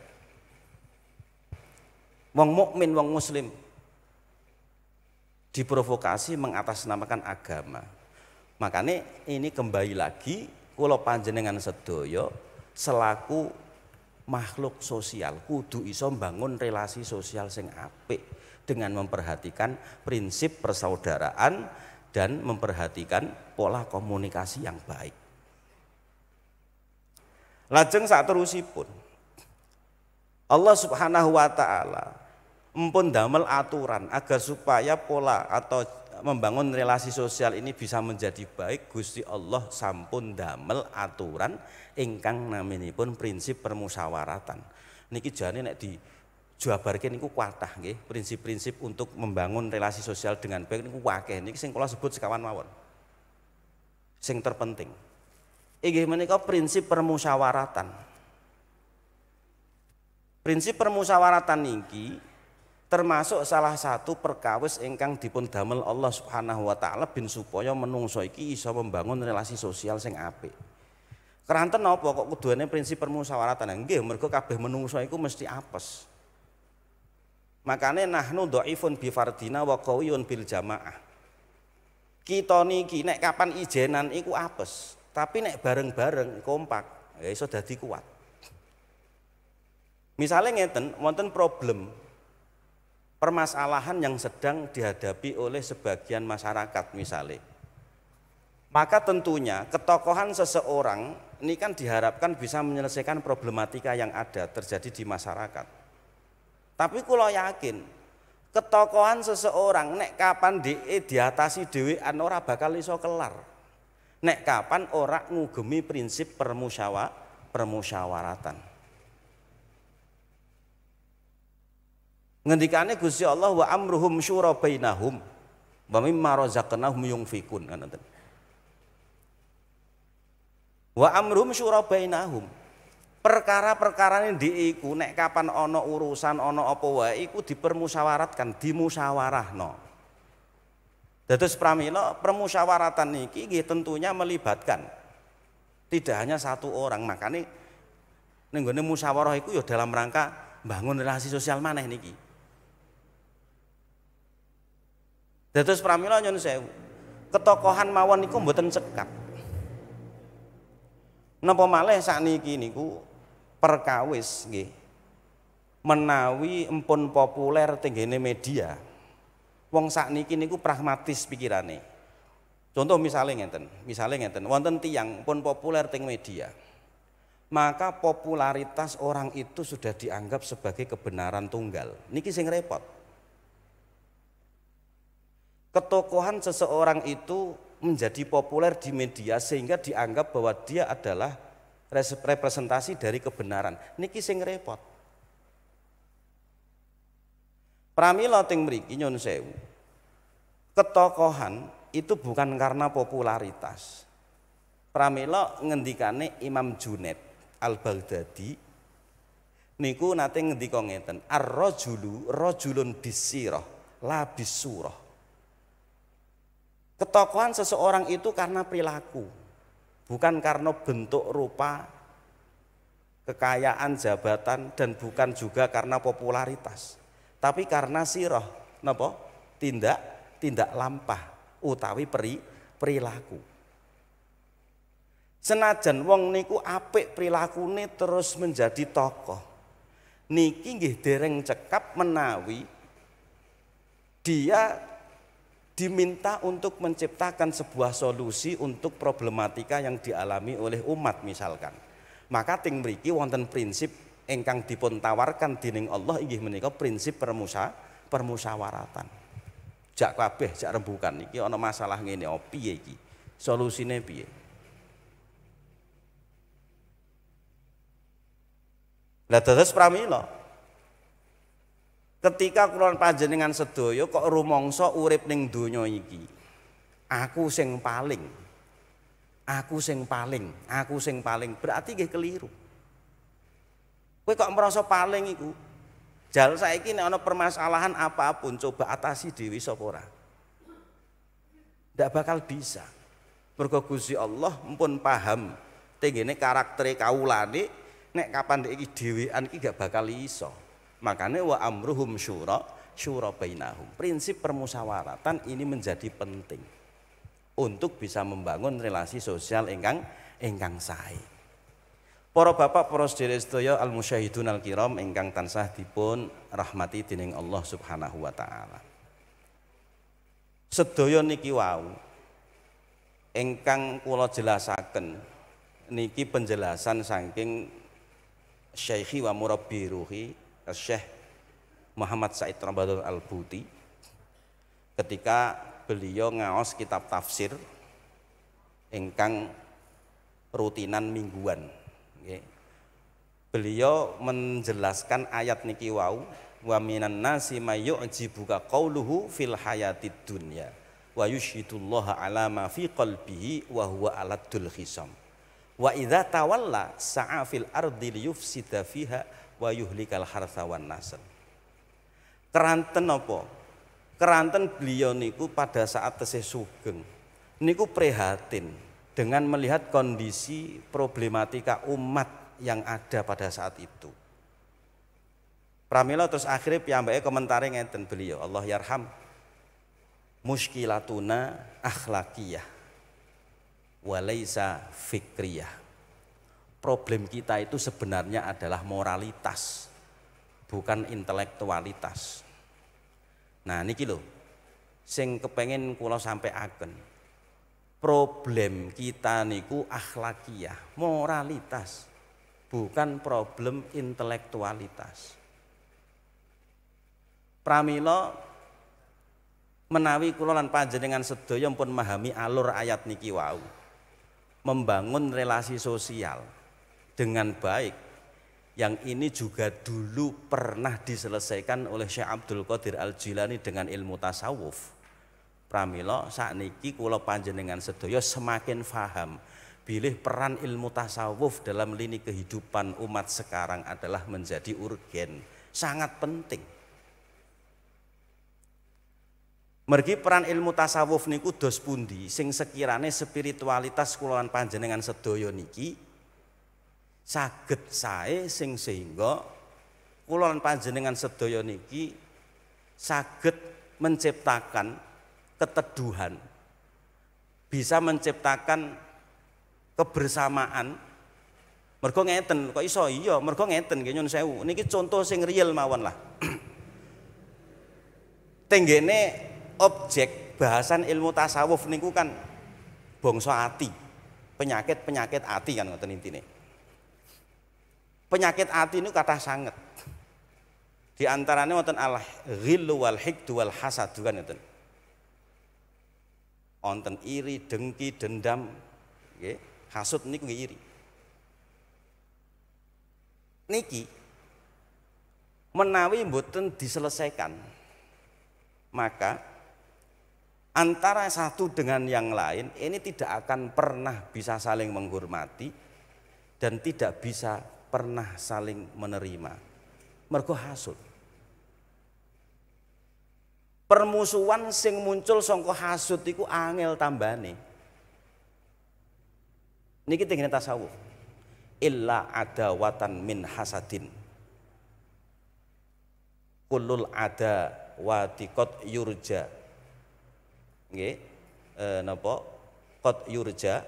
Wong mukmin, wong muslim diprovokasi mengatasnamakan agama. Makanya ini kembali lagi kula panjenengan sedaya selaku makhluk sosial kudu iso mbangun relasi sosial sing apik dengan memperhatikan prinsip persaudaraan dan memperhatikan pola komunikasi yang baik. Lajeng saterusipun Allah Subhanahu wa taala empun damel aturan agar supaya pola atau membangun relasi sosial ini bisa menjadi baik. Gusti Allah sampun damel aturan ingkang naminipun prinsip permusyawaratan. Niki jane nek dijabarke niku kathah nggih, prinsip-prinsip untuk membangun relasi sosial dengan baik niku akeh. Niki sing kula sebut sekawan mawon. Sing terpenting inggih menika prinsip permusyawaratan. Prinsip permusyawaratan niki termasuk salah satu perkawis ingkang dipun damel Allah Subhanahu wa taala bin supaya menungso iki iso membangun relasi sosial sing apik. Keranten napa kok kuduane prinsip permusyawaratan? Nggih, mergo kabeh menungso iku mesti apes. Makane nahnu dhaifun bi fardina wa qawiyun bil jamaah. Kita niki nek kapan ijenan iku apes, tapi nek bareng-bareng kompak ya iso dadi kuat. Misalnya ngeten, wonten problem permasalahan yang sedang dihadapi oleh sebagian masyarakat misalnya, maka tentunya ketokohan seseorang ini kan diharapkan bisa menyelesaikan problematika yang ada terjadi di masyarakat. Tapi kula yakin ketokohan seseorang nek kapan diatasi dhewean ora bakal iso kelar. Nek kapan ora ngugemi prinsip permusyawaratan. Ngendikane Gusti Allah wa amruhum syura bainahum wa mimma razaqnahum yunfikun kan ngoten. Wa amruhum syura bainahum. Perkara-perkara ini diiku nek kapan ana urusan ana apa wae iku dipermusyawaratkan, dimusyawarahno. Dados pramila permusyawaratan niki nggih tentunya melibatkan tidak hanya satu orang, makanya ning nggone musyawarah iku ya dalam rangka bangun relasi sosial maneh niki. Dados pramila nyun sewu, ketokohan mawon niku mboten cekap. Napa malih sakniki niku perkawis nggih menawi empun populer tenggene media. Wong sakniki niku pragmatis pikirane. Contoh misalnya ngeten, wonten tiyang pun populer teng media. Maka popularitas orang itu sudah dianggap sebagai kebenaran tunggal. Niki sing repot. Ketokohan seseorang itu menjadi populer di media sehingga dianggap bahwa dia adalah representasi dari kebenaran. Niki sing repot. Pramila teng mriki nyun sewu. Ketokohan itu bukan karena popularitas. Pramila ngendikane Imam Junaid Al-Baghdadi niku nate ngendika ngeten, ar-rajulu rajulun bisirah la bisurah. Ketokohan seseorang itu karena perilaku, bukan karena bentuk rupa, kekayaan, jabatan, dan bukan juga karena popularitas. Tapi karena sirah, napa? Tindak lampah utawi perilaku. Senajan wong niku apik prilakune terus menjadi tokoh. Niki nggih dereng cekap menawi dia diminta untuk menciptakan sebuah solusi untuk problematika yang dialami oleh umat misalkan. Maka ting mriki wonten prinsip ingkang dipun tawarkan dening Allah inggih menika prinsip permusyawaratan. Jak kabeh jak rembukan iki ana masalah ngene oh piye iki? Solusine piye? Lah dados pramila ketika kula panjenengan sedaya kok rumangsa urip ning donya iki aku sing paling berarti nggih keliru. Kowe kok merasa paling iku jal saiki nek ana permasalahan apapun coba atasi dhewe sapa ora. Ndak bakal bisa. Mergo Gusti Allah mpun paham tengene karaktere kawulane nek kapan iki dhewean iki gak bakal iso. Makanya wa amruhum syura bainahum. Prinsip permusyawaratan ini menjadi penting untuk bisa membangun relasi sosial ingkang sae. Para bapak, para sedherek sedaya al-musyahidun al-kiram ingkang tansah dipun rahmati dening Allah Subhanahu wa taala. Sedaya niki wau ingkang kula jelasaken niki penjelasan saking Syekhi wa Murabbi Ruhi Syekh Muhammad Said Ramadan Al-Buti ketika beliau ngaos kitab tafsir ingkang rutinan mingguan. Beliau menjelaskan ayat niki wau wa minan nasi may yu'jibuka qauluhu fil hayatid dunya wa yushhidullaha ala ma fi qalbihi wa huwa aladul khisam wa idza tawalla sa'a fil ardi liyufsida fiha wa yuhlikal harsa wan nasl. Keranten apa? Keranten beliau niku pada saat tesih sugeng niku prihatin dengan melihat kondisi problematika umat yang ada pada saat itu. Pramila terus akhirnya piyambake komentare ngeten beliau, Allah yarham, muskilatuna akhlakiyah walaisa fikriyah. Problem kita itu sebenarnya adalah moralitas, bukan intelektualitas. Nah niki lho sing kepengin kula sampaiaken. Problem kita niku akhlakiyah, moralitas, bukan problem intelektualitas. Pramila menawi kula lan panjenengan sedaya pun memahami alur ayat niki wau, membangun relasi sosial dengan baik, yang ini juga dulu pernah diselesaikan oleh Syekh Abdul Qadir Al-Jilani dengan ilmu tasawuf. Pramila sakniki kula panjenengan sedaya semakin faham bilih peran ilmu tasawuf dalam lini kehidupan umat sekarang adalah menjadi urgen, sangat penting. Mergi peran ilmu tasawuf niku dos pundi sing sekirane spiritualitas kula lan panjenengan sedaya niki saged sae sing sehingga kula lan panjenengan sedaya niki saged menciptakan keteduhan, bisa menciptakan kebersamaan. Mergo ngeten, kok iso iya, mergo ngeten nggih nyun sewu. Niki contoh sing real mawon lah. Tenggene objek bahasan ilmu tasawuf niku kan bangsa ati, penyakit ati kan ngoten intine. Penyakit ati niku kathah sanget. Di antaranya wonten al-ghillu wal hikdu wal hasad kan ngoten. Wonten iri, dengki, dendam, nggih. Hasud niku nggih iri. Niki menawi mboten diselesaikan, maka antara satu dengan yang lain ini tidak akan pernah bisa saling menghormati dan tidak bisa pernah saling menerima. Mergo hasud. Permusuhan sing muncul saka hasud iku angel tambane. Niki tengene tasawuf. Illa adawatan min hasadin. Kullul ada watiqat yurja. Nggih, napa qad yurja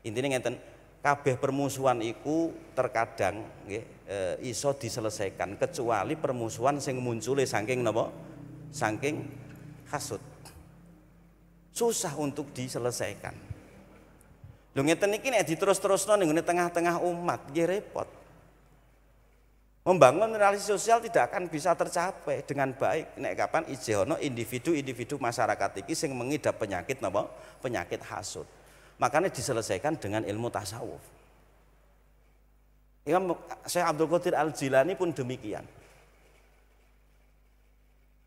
intine ngeten, kabeh permusuhan iku terkadang nggih iso diselesaikan kecuali permusuhan sing muncule saking napa? Saking hasud. Susah untuk diselesaikan. Lho ngeten iki nek diterus-terusno ning tengah-tengah umat nggih repot. Membangun relasi sosial tidak akan bisa tercapai dengan baik nek kapan ijeh ana individu-individu masyarakat iki sing mengidap penyakit napa? Penyakit hasud. Makanya diselesaikan dengan ilmu tasawuf. Imam Syekh Abdul Qadir Al-Jilani pun demikian.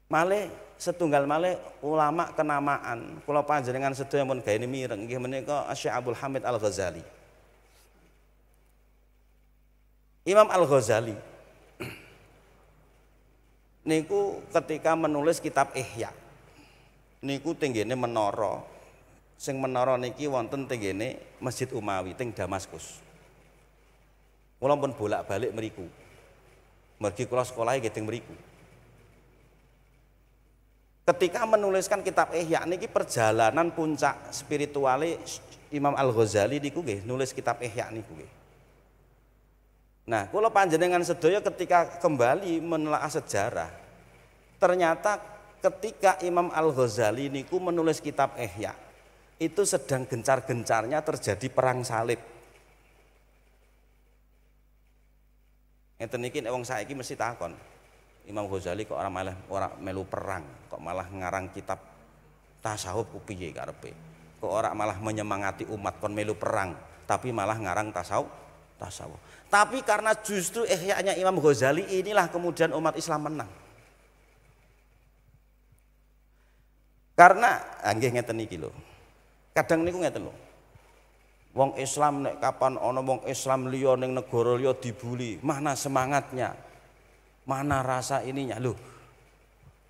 Malih setunggal malih ulama kenamaan kula panjenengan sedaya pun gaene mireng nggih menika Syekh Abdul Hamid Al-Ghazali. Imam Al-Ghazali niku ketika menulis kitab Ihya niku tenggene menara sing menara niki wonten tenggene Masjid Umawi teng Damaskus. Kula pun bolak-balik mriku. Mergi kula sekolahe nggih teng mriku. Ketika menuliskan kitab Ihya niki perjalanan puncak spirituale Imam Al-Ghazali niku nggih nulis kitab Ihya niku nggih. Nah, kula panjenengan sedaya ketika kembali menelaah sejarah, ternyata ketika Imam Al-Ghazali niku menulis kitab Ihya, itu sedang gencar-gencarnya terjadi perang salib. Ngeten iki nek wong saiki mesti takon, Imam Ghazali kok ora melu perang, kok malah ngarang kitab tasawuf ku piye karepe? Kok ora malah menyemangati umat kon melu perang, tapi malah ngarang tasawuf. Tapi karena justru Ihya-nya Imam Ghazali inilah kemudian umat Islam menang. Karena nggih ngeten iki lho. Kadang niku ngeten lho. Wong Islam nek kapan ana wong Islam liya ning negara liya dibuli, mana semangatnya? Mana rasa ininya? Lho.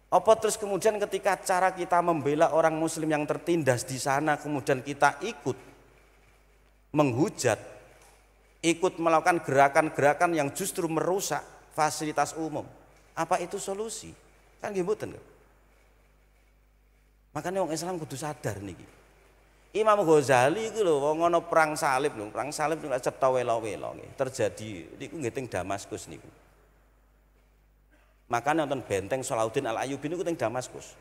Apa terus kemudian ketika cara kita membela orang muslim yang tertindas di sana kemudian kita ikut menghujat, ikut melakukan gerakan-gerakan yang justru merusak fasilitas umum. Apa itu solusi? Kan nggih mboten. Makanya wong Islam kudu sadar niki. Imam Ghazali iku lho wong ana perang salib lho, perang salib niku cetha wela-wela nggih. Terjadi niku nggih teng Damaskus niku. Makanya nonton benteng Salahuddin Al-Ayyubi niku teng Damaskus.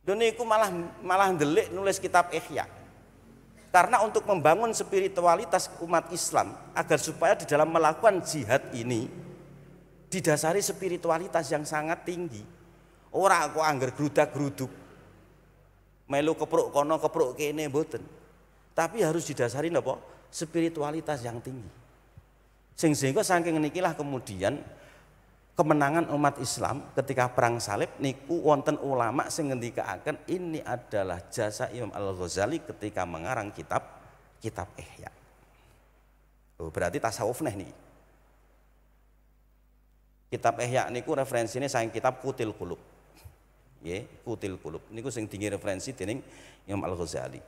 Lho niku malah ndelik nulis kitab Ihya. Karena untuk membangun spiritualitas umat Islam agar supaya di dalam melakukan jihad ini didasari spiritualitas yang sangat tinggi. Ora kok angger grudak-gruduk. Melu kepruk kono kepruk kene mboten. Tapi harus didasari napa? Spiritualitas yang tinggi. Sehingga saking nikilah kemudian kemenangan umat Islam ketika perang salib niku wonten ulama sing ngendikaaken ini adalah jasa Imam Al-Ghazali ketika mengarang kitab Ihya. Oh, berarti tasawuf neh niki. Kitab Ihya niku referensine saking kitab Qutil Qulub. Nggih, Qutil Qulub niku sing dingi referensi dening Imam Al-Ghazali.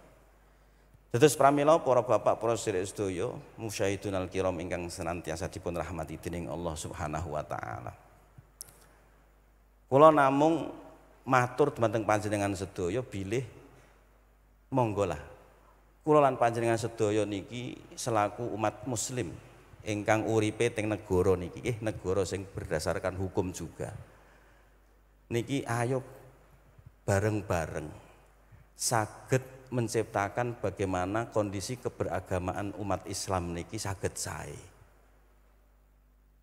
Dados pramila para bapak, para sedherek sedaya, musyahidunal kiram ingkang senantiasa dipun rahmati dening Allah Subhanahu wa taala. Kula namung matur dumateng panjenengan sedaya bilih monggo lah. Kula lan panjenengan sedaya niki selaku umat muslim ingkang uripe teng negara niki, negara sing berdasarkan hukum juga. Niki ayo bareng-bareng saged menciptakan bagaimana kondisi keberagamaan umat Islam niki saged sae.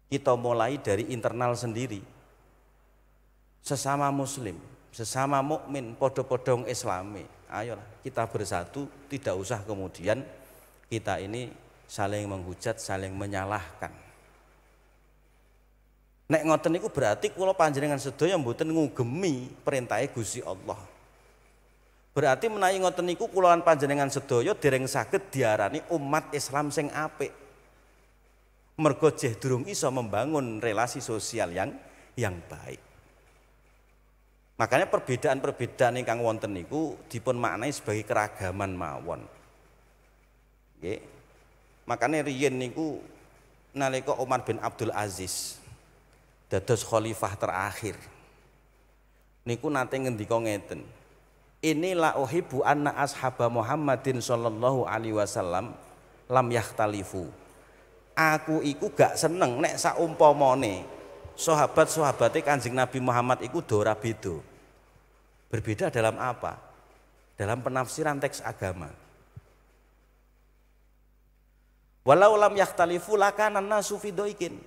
Kita mulai dari internal sendiri. Sesama muslim, sesama mukmin, padha-padha wong Islami. Ayolah kita bersatu, tidak usah kemudian kita ini saling menghujat, saling menyalahkan. Nek ngoten niku berarti kula panjenengan sedaya mboten ngugemi perintahe Gusti Allah. Berarti menawi ngoten niku kula lan panjenengan sedaya dereng saged diarani umat Islam sing apik. Mergo jeh durung iso membangun relasi sosial yang baik. Makanya perbedaan-perbedaan ingkang wonten niku dipun maknai sebagai keragaman mawon. Nggih. Makanya riyen niku nalika Umar bin Abdul Aziz dados khalifah terakhir. Niku nate ngendika ngeten. Inilah uhibbu anna ashaba Muhammadin sallallahu alaihi wasallam lam yahtalifu. Aku iku gak seneng nek saumpamane sahabat-sahabate Kanjeng Nabi Muhammad iku ora beda. Berbeda dalam apa? Dalam penafsiran teks agama. Walau lam yakhtalifu lakana nasu fi dhaikin.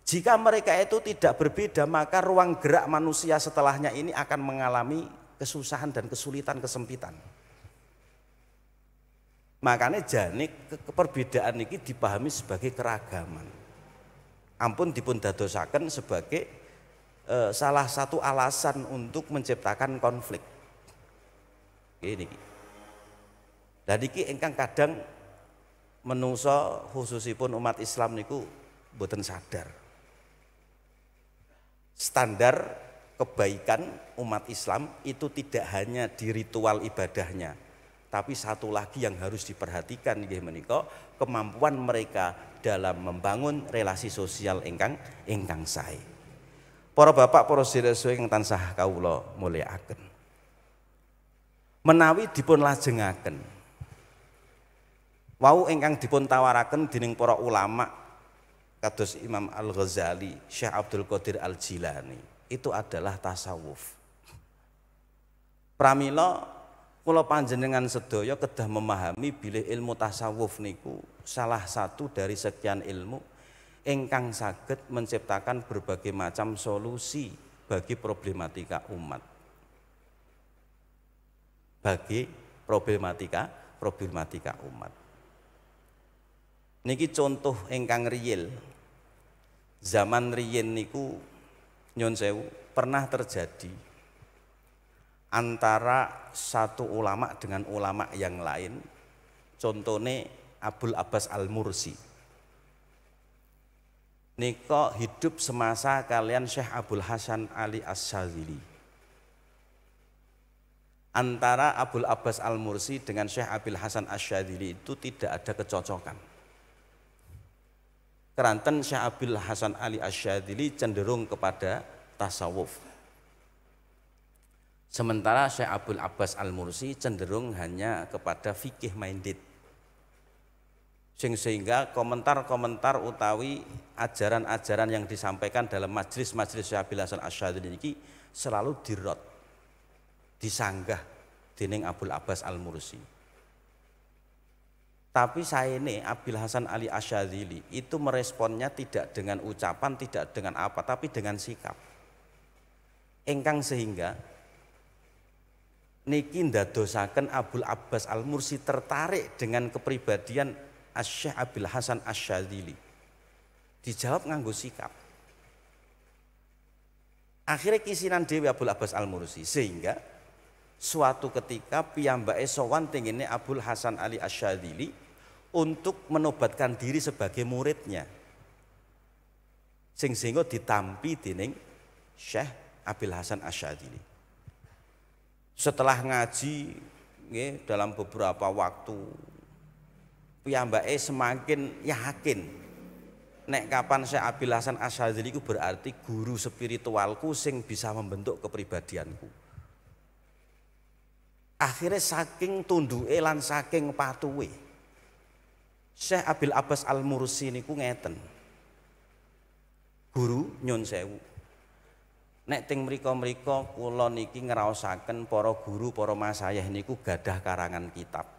Jika mereka itu tidak berbeda, maka ruang gerak manusia setelahnya ini akan mengalami kesusahan dan kesulitan, kesempitan. Makanya jane perbedaan ini dipahami sebagai keragaman. Ampun dipun dadosaken sebagai salah satu alasan untuk menciptakan konflik. Ini. Dan iki ingkang kadang menungso khususipun umat Islam niku boten sadar. Standar kebaikan umat Islam itu tidak hanya di ritual ibadahnya, tapi satu lagi yang harus diperhatikan nggih menika kemampuan mereka dalam membangun relasi sosial ingkang sae. Para bapak, para sedherek ingkang tansah kawula mulyakaken. Menawi dipun lajengaken wau ingkang dipun tawaraken dening para ulama kados Imam Al-Ghazali, Syekh Abdul Qadir Al-Jilani, itu adalah tasawuf. Pramila kula panjenengan sedaya kedah memahami bilih ilmu tasawuf niku salah satu dari sekian ilmu ingkang saged menciptakan berbagai macam solusi bagi problematika umat. Bagi problematika umat. Niki contoh ingkang riyel. Zaman riyen niku nyun sewu pernah terjadi antara satu ulama dengan ulama yang lain. Contohnya Abul Abbas Al-Mursi. Nika hidup semasa kalian Syekh Abdul Hasan Ali Asyadzili. Antara Abul Abbas Al-Mursi dengan Syekh Abil Hasan Asyadzili itu tidak ada kecocokan. Keranten Syekh Abil Hasan Ali Asyadzili cenderung kepada tasawuf. Sementara Syekh Abul Abbas Al-Mursi cenderung hanya kepada fikih minded. Sehingga komentar-komentar utawi ajaran-ajaran yang disampaikan dalam majelis-majelis Syekh Abil Hasan Asyadzili ini selalu dirot, disanggah dening Abul Abbas Al-Mursi. Tapi saya ini Abil Hasan Ali Asyadzili itu meresponnya tidak dengan ucapan, tidak dengan apa, tapi dengan sikap. Engkang sehingga niki ndadosaken Abul Abbas Al-Mursi tertarik dengan kepribadian Syekh Abil Hasan Asyadzili. Dijawab nganggo sikap. Akhirnya kisinan dewi Abul Abbas Al-Mursi, sehingga suatu ketika piyambake sowan tengene Abul Hasan Ali Asyadzili untuk menobatkan diri sebagai muridnya. Sehingga ditampi dening Syekh Abil Hasan Asyadzili. Setelah ngaji nggih dalam beberapa waktu piyambake semakin yakin nek kapan Syekh Abil Hasan Asyadzili iku berarti guru spiritualku sing bisa membentuk kepribadianku. Akhirnya saking tunduke lan saking patuhe Syekh Abil Abbas Al-Mursi niku ngeten. Guru nyun sewu. Nek teng mriko-mriko kula niki ngraosaken para guru, para masayih niku gadah karangan kitab.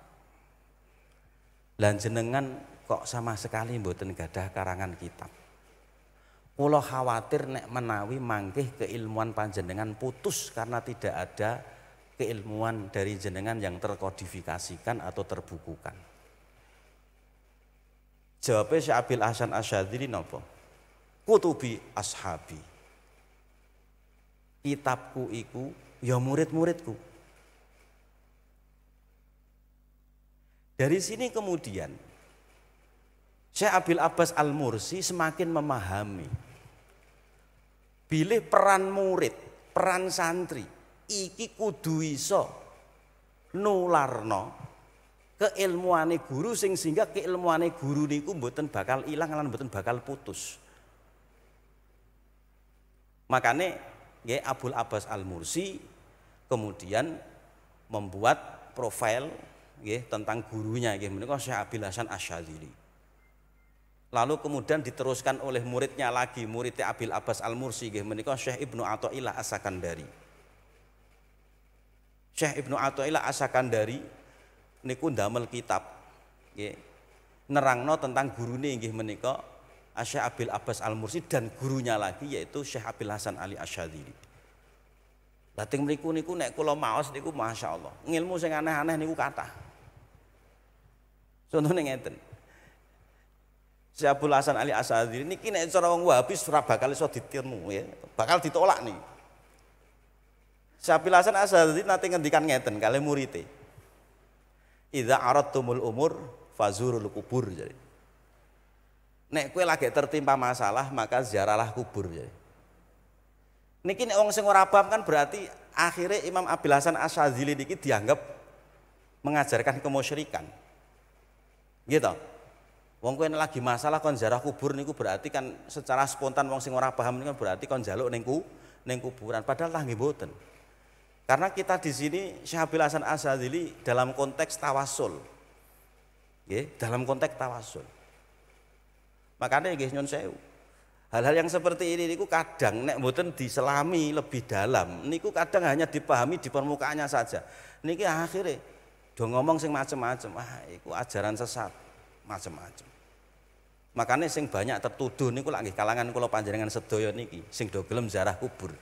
Lan jenengan kok sama sekali mboten gadah karangan kitab. Kula khawatir nek menawi mangkih keilmuan panjenengan putus karena tidak ada keilmuan dari jenengan yang terkodifikasikan atau terbukukan. Jawabnya Syekh Abil Hasan Asyadzili napa? Kutubi ashabi. Kitabku iku ya murid-muridku. Dari sini kemudian Syekh Abil Abbas Al-Mursi semakin memahami bilih peran murid, peran santri iki kudu iso nularno keilmuane guru sehingga keilmuane guru niku mboten bakal ilang lan mboten bakal putus. Makanya nggih Abul Abbas Al-Mursi kemudian membuat profil nggih tentang gurunya nggih menika Syekh Abil Hasan Asyadzili. Lalu kemudian diteruskan oleh muridnya lagi, muridnya Abil Abbas Al-Mursi nggih menika Syekh Ibnu Athaillah As-Sakandari. Syekh Ibnu Athaillah As-Sakandari niku ndamel kitab nggih nerangno tentang gurune nggih menika Syekh Abil Abbas Al-Mursi dan gurunya lagi yaitu Syekh Abil Hasan Ali Asyadzili. Lah teng mriku niku nek kula maos niku masyaallah, ngilmu sing aneh-aneh niku kathah. Contone ngeten. Syekh Abil Hasan Ali Asyadzili niki nek cara wong Wahabi ora bakal iso ditirmu ya, bakal ditolak nih. Syekh Abil Hasan Asyadzili nate ngendikan ngeten kalih murite. Idza aradtumul umur fazurul kubur jadi. Nek kowe lagi tertimpa masalah maka ziarahlah kubur ya. Niki nek wong sing ora paham kan berarti akhirnya Imam Abil Hasan Asyadzili niki dianggap mengajarkan kemusyrikan. Gitu. Wong kowe lagi masalah kon ziarah kubur niku berarti kan secara spontan wong sing ora paham niku berarti kon njaluk ning kuburan padahal lah nggih mboten. Karena kita di sini Syekh Abil Hasan Asyadzili dalam konteks tawasul. Nggih, dalam konteks tawasul. Makanya nggih nyun sewu. Hal-hal yang seperti ini niku kadang nek mboten diselami lebih dalam, niku kadang hanya dipahami di permukaannya saja. Niki akhirnya do ngomong sing macem-macem, iku ajaran sesat, macem-macem. Makanya sing banyak tertuduh niku lak nggih kalangan kula panjenengan sedaya niki sing do gelem ziarah kubur.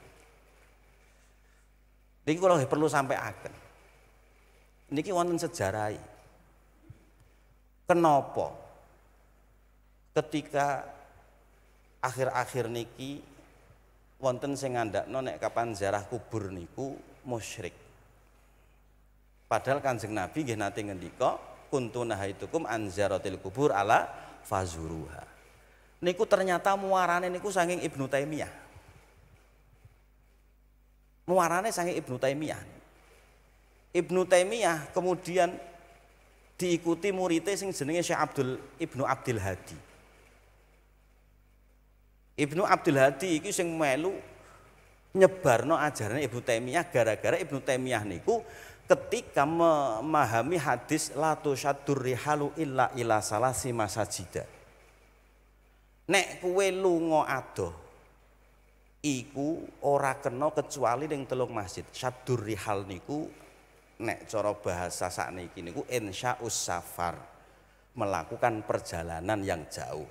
Niki kula perlu sampaiaken. Niki wonten sejarah. Kenapa? Ketika akhir-akhir niki wonten sing ngandakno nek kapan ziarah kubur niku musyrik. Padahal Kanjeng Nabi nggih nate ngendika kuntu nahaitukum an ziyaratil kubur ala fazuruha. Niku ternyata muarane niku saking Ibnu Taimiyah. Muarane saking Ibnu Taimiyah. Ibnu Taimiyah kemudian diikuti muridé sing jenenge Syekh Ibnu Abdul Hadi. Ibnu Abdul Hadi iki sing melu nyebarno ajaran Ibnu Taimiyah gara-gara Ibnu Taimiyah niku ketika memahami hadis la tusyaddur rihalu illa ila salasi masajida. Nek kowe lunga adoh iku ora kena kecuali ning telung masjid. Syaddur rihal niku nek cara bahasa sakniki niku insya'us safar, melakukan perjalanan yang jauh.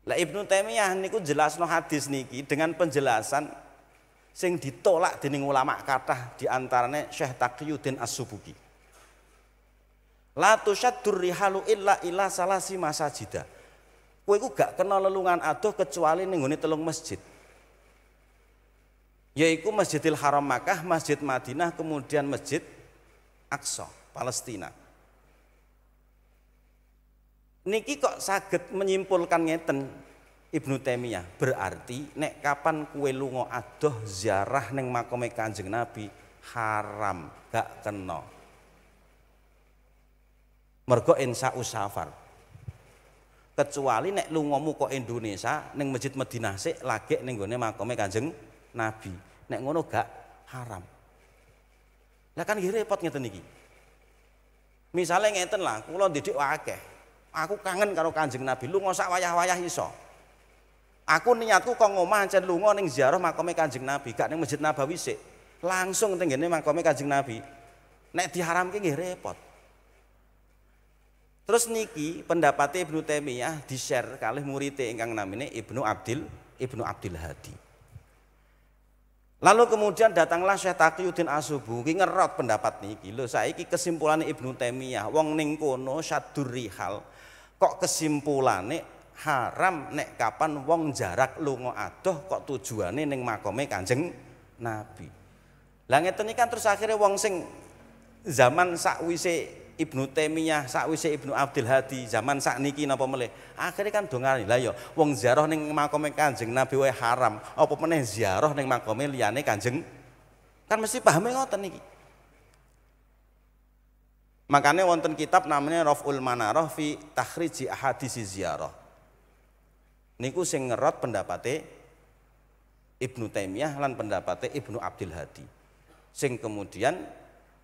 Lah Ibnu Taimiyah niku jelasno hadis niki dengan penjelasan sing ditolak dening ulama kathah di antarane Syekh Taqiyuddin As-Subuki. La tusyaddur rihalu illa ila salasi masajida. Kowe iku gak kena lelungan adoh kecuali ning nggone telung masjid. Yaiku Masjidil Haram Makkah, Masjid Madinah, kemudian Masjid Aqsa, Palestina. Niki kok saged menyimpulkan ngeten Ibnu Taimiyah, berarti nek kapan kue lunga adoh ziarah ning makome Kanjeng Nabi haram, gak kena. Mergo insya safar. Kecuali nek lungamu kok Indonesia ning Masjid Madinah sik lagi ning gone makome Kanjeng Nabi. Nek ngono gak haram. Lah kan nggih repot ngeten iki. Misale ngeten lah, kula ndidik akeh. Aku kangen karo Kanjeng Nabi, lunga sak wayah-wayah iso. Aku niatku kok ngomah ancen lunga ning ziarah makome Kanjeng Nabi, gak ning Masjid Nabawi sik. Langsung teng ngene makome Kanjeng Nabi. Nek diharamke nggih repot. Terus niki pendapatnya Ibnu Taimiyah di-share kalih muridé ingkang namine Ibnu Abdul Hadi. Lalu kemudian datanglah Syekh Taqiyuddin As-Subki ngerot pendapat niki. Lho saiki kesimpulane Ibnu Taimiyah wong ning kono syaddur rihal. Kok kesimpulane haram nek kapan wong jarak lunga adoh kok tujuane ning makome Kanjeng Nabi. Lah ngeten iki kan terus akhirnya wong sing zaman sakwise Ibnu Taimiyah, sakwise Ibnu Abdul Hadi, zaman sakniki napa melih. Akhire kan do ngarani, lah ya wong ziarah ning makome Kanjeng Nabi wae haram, apa meneh ziarah ning makome liyane Kanjeng. Kan mesti pahame ngoten niki. Makanya wonten kitab namanya Raf'ul Manarah fi Takhriji Ahadits Ziarah. Niku sing ngerot pendapate Ibnu Taimiyah lan pendapate Ibnu Abdul Hadi. Sing kemudian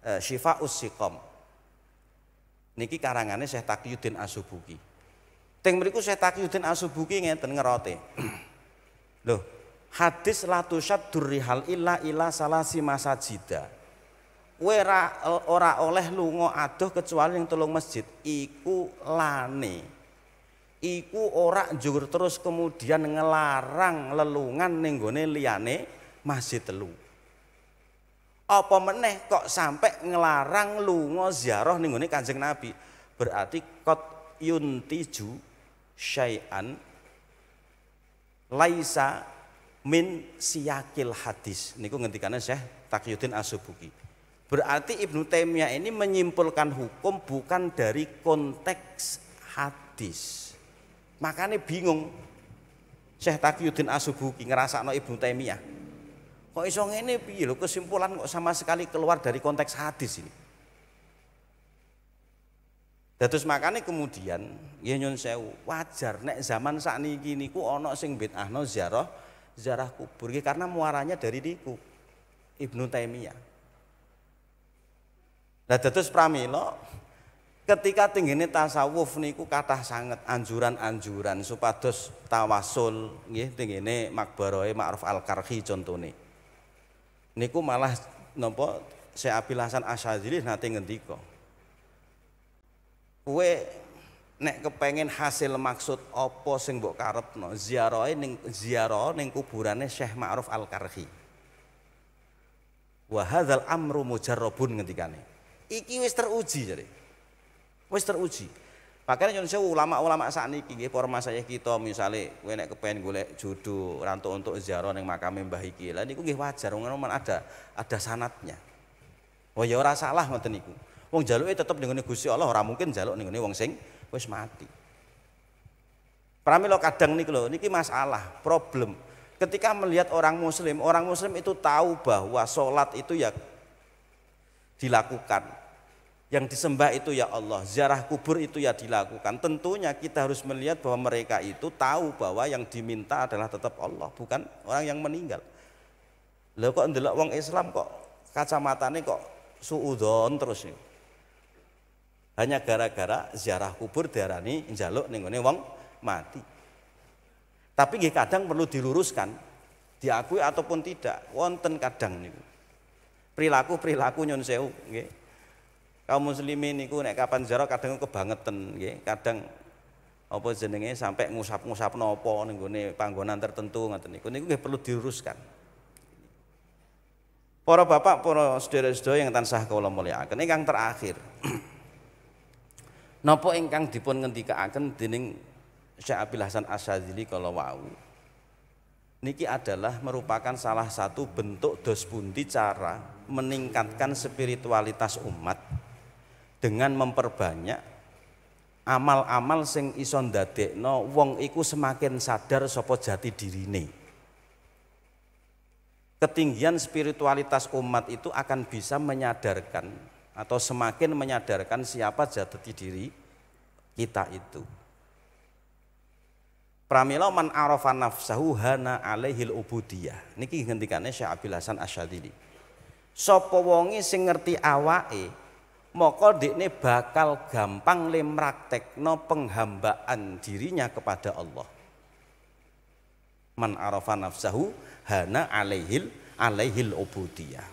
Syifa'us Siqam. Niki karangane Syekh Taqiyuddin As-Subki. Teng mriku Syekh Taqiyuddin As-Subki ngeten ngerote. Loh, hadis la tusyaddur rihal illa salasi masajida. Kowe ora oleh lunga adoh kecuali ning 3 masjid. Iku lane. Iku ora njur terus kemudian ngelarang lelungan ning gone liyane masjid 3. Apa meneh kok sampai ngelarang lunga ziarah ning gone Kanjeng Nabi. Berarti qad yuntiju syai'an laisa min siyakil hadis. Niku ngendikane Syekh Taqiyuddin As-Subki. Berarti Ibnu Taimiyah ini menyimpulkan hukum bukan dari konteks hadis. Makanya bingung Syekh Taqiyuddin As-Subki ngrasakno Ibnu Taimiyah. Kok iso ngene piye lho, kesimpulan kok sama sekali keluar dari konteks hadis ini. Dados makane kemudian ya nyun sewu, wajar nek zaman sakniki niku ana sing bid'ahno ziarah kubur karena muaranya dari niku Ibnu Taimiyah. Lah dados pramila ketika tinggene tasawuf niku kathah sanget anjuran-anjuran supados tawasul nggih tinggene Makbaroe Ma'ruf Al-Karhi contone. Niku malah napa Syekh Abil Hasan Asyadzili nate ngendika. Kowe nek kepengin hasil maksud apa sing mbok karepno, ziarah ning kuburane Syekh Ma'ruf Al-Karhi. Wa hadzal amru mujarrabun ngendikane. Iki wis teruji jare. Wis teruji. Makanya Indonesia ulama-ulama sakniki nggih para masayikh kita misale kowe nek kepen golek jodoh rantuk untuk ziarah ning makame Mbah iki. Lah niku nggih wajar wong ada sanadnya. Oh ya ora salah ngoten niku. Wong jaluke tetep ning ngene Gusti Allah, ora mungkin njaluk ning ngene wong sing wis mati. Pramila kadang niku lho, niki masalah, problem. Ketika melihat orang muslim itu tahu bahwa sholat itu ya dilakukan. Yang disembah itu ya Allah, ziarah kubur itu ya dilakukan. Tentunya kita harus melihat bahwa mereka itu tahu bahwa yang diminta adalah tetap Allah, bukan orang yang meninggal. Lho kok ndelok wong Islam kok kacamatane kok suudzon terus nih. Hanya gara-gara ziarah kubur diarani njaluk ning ngene wong mati. Tapi nggih kadang perlu diluruskan, diakui ataupun tidak, wonten kadang niku. Perilaku nyun sewu nggih. Kaum muslimin niku nek kapan ziarah kadang kebangetan nggih, kadang apa jenenge sampai ngusap-ngusap napa ning gone panggonan tertentu ngoten niku nggih perlu diluruskan. Para bapak, para sedherek-sedherek yang tansah kula mulyakaken, ingkang terakhir. Napa ingkang dipun ngendikaaken dening Syekh Abil Hasan Asyadzili kala wau. Niki adalah merupakan salah satu bentuk dos pundi cara meningkatkan spiritualitas umat dengan memperbanyak amal-amal sing iso ndadekno wong iku semakin sadar sapa jati dirine. ketinggian spiritualitas umat itu akan bisa menyadarkan atau semakin menyadarkan siapa jati diri kita itu. Pramila man arafa nafsahu hana alaihil ubudiyah. Niki ngendikane Syekh Abil Hasan Asyadzili. Sapa wonge sing ngerti awake, maka dekne bakal gampang limraktekno penghambaan dirinya kepada Allah. Man arafa nafsahu hana alaihil ubudiyah.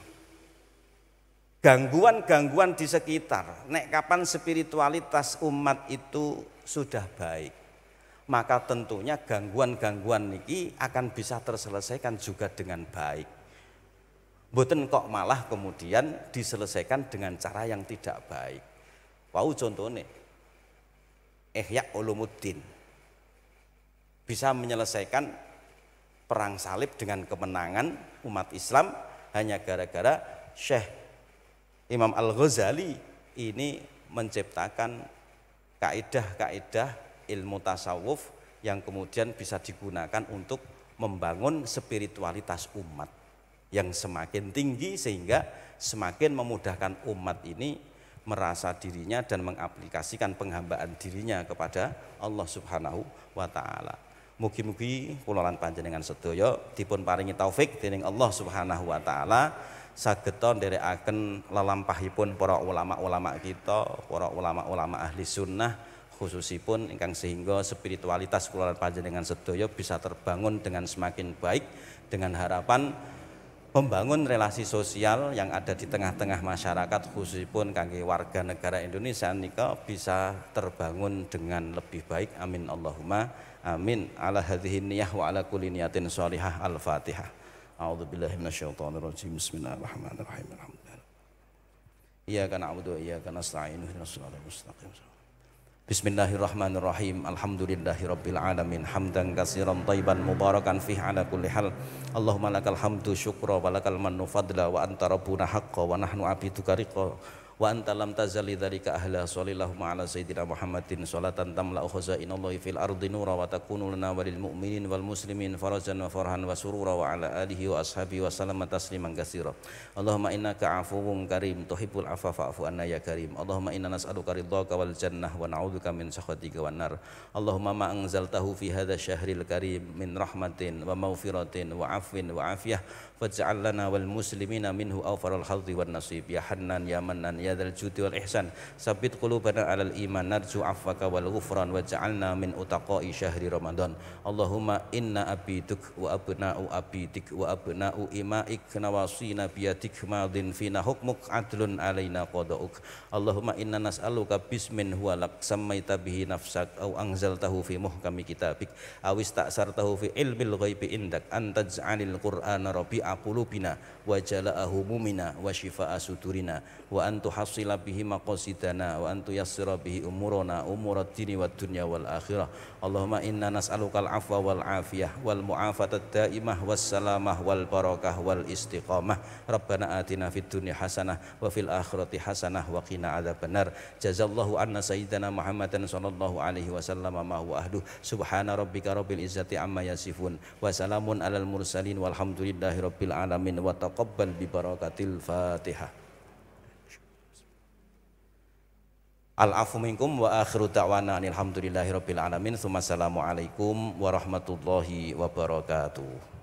Gangguan-gangguan di sekitar, nek kapan spiritualitas umat itu sudah baik, maka tentunya gangguan-gangguan niki akan bisa terselesaikan juga dengan baik. Mboten kok malah kemudian diselesaikan dengan cara yang tidak baik. Wau contohnya Ihya Ulumuddin bisa menyelesaikan perang salib dengan kemenangan umat Islam hanya gara-gara Syekh Imam Al-Ghazali ini menciptakan kaidah-kaidah ilmu tasawuf yang kemudian bisa digunakan untuk membangun spiritualitas umat yang semakin tinggi sehingga semakin memudahkan umat ini merasa dirinya dan mengaplikasikan penghambaan dirinya kepada Allah Subhanahu wa taala. Mugi-mugi kula lan panjenengan sedaya dipun paringi taufik dening Allah Subhanahu wa taala sageta nderekaken lelampahipun para ulama-ulama kita, para ulama-ulama ahli sunnah khususipun ingkang sehingga spiritualitas kula lan panjenengan sedaya bisa terbangun dengan semakin baik dengan harapan membangun relasi sosial yang ada di tengah-tengah masyarakat khususipun kangge warga negara Indonesia nika bisa terbangun dengan lebih baik. Amin Allahumma amin. Ala hadhihi niyah wa ala kulli niyatin shalihah. Al-Fatihah. A'udzubillahi minasyaitonir rajim. Bismillahirrahmanirrahim. Alhamdulillah. Iyyaka na'budu wa iyyaka nasta'in. Ihdinas siratal mustaqim. Bismillahirrahmanirrahim. Alhamdulillahirabbil alamin hamdan katsiran thayyiban mubarakan fihi ala kulli hal. Allahumma lakal hamdu syukra wa lakal mannu fadla wa anta rabbuna haqqan wa nahnu abiduka riqa wa anta lam tazali dzalika ahla sallallahu ala sayyidina Muhammadin salatan tamla'u khazainallahi fil ardi nura wa takunu lana walil mu'minin wal muslimin farajan wa farhan wa surura wa ala alihi wa ashabihi wa sallama tasliman katsira. Allahumma innaka 'afuwwun karim tuhibbul 'afwa fa'fu anna ya karim. Allahumma inna nas'aluka ridhaka wal jannah wa na'udzubika min sakhatika wan nar. Allahumma ma anzaltahu fi hadzal syahril karim min rahmatin wa maghfiratin wa 'afwin wa 'afiyah faj'al lana wal muslimina minhu awfaral hadzi wan nasib ya hannan ya mannan ya dzal judi wal ihsan sabbit qulubana alal iman narju afwaka wal ghufran waj'alna min utaqai syahri ramadan. Allahumma inna abiduk wa abna'u abidik wa abna'u imaik nawasina biyadik madin fina hukmuk adlun alaina qada'uk. Allahumma inna nas'aluka bismin huwa lak sammaita bihi nafsak au anzaltahu fi muhkami kitabik aw ista'sartahu fi ilmil ghaibi indak antaj'alil qur'ana rabi'a qulubina wa jalaa humumina wa shifaa sudurina wa antu hasila bihi maqasidana wa antu yassira bihi umurana umurad dini wad dunya wal akhirah. Allahumma inna nas'alukal afwa wal afiyah wal mu'afatat daimah was salamah wal barakah wal istiqamah. Rabbana atina fid dunya hasanah wa fil akhirati hasanah wa qina adzabannar. Jazallahu anna sayyidana Muhammadan sallallahu alaihi wasallam ma huwa ahduh. Subhana rabbika rabbil izzati amma yasifun wa salamun alal mursalin walhamdulillahi rabbil alamin wa taqabbal bi barakatil Fatihah. Al-afu minkum wa akhiru da'wana alhamdulillahi rabbil alamin. Assalamualaikum warahmatullahi wabarakatuh.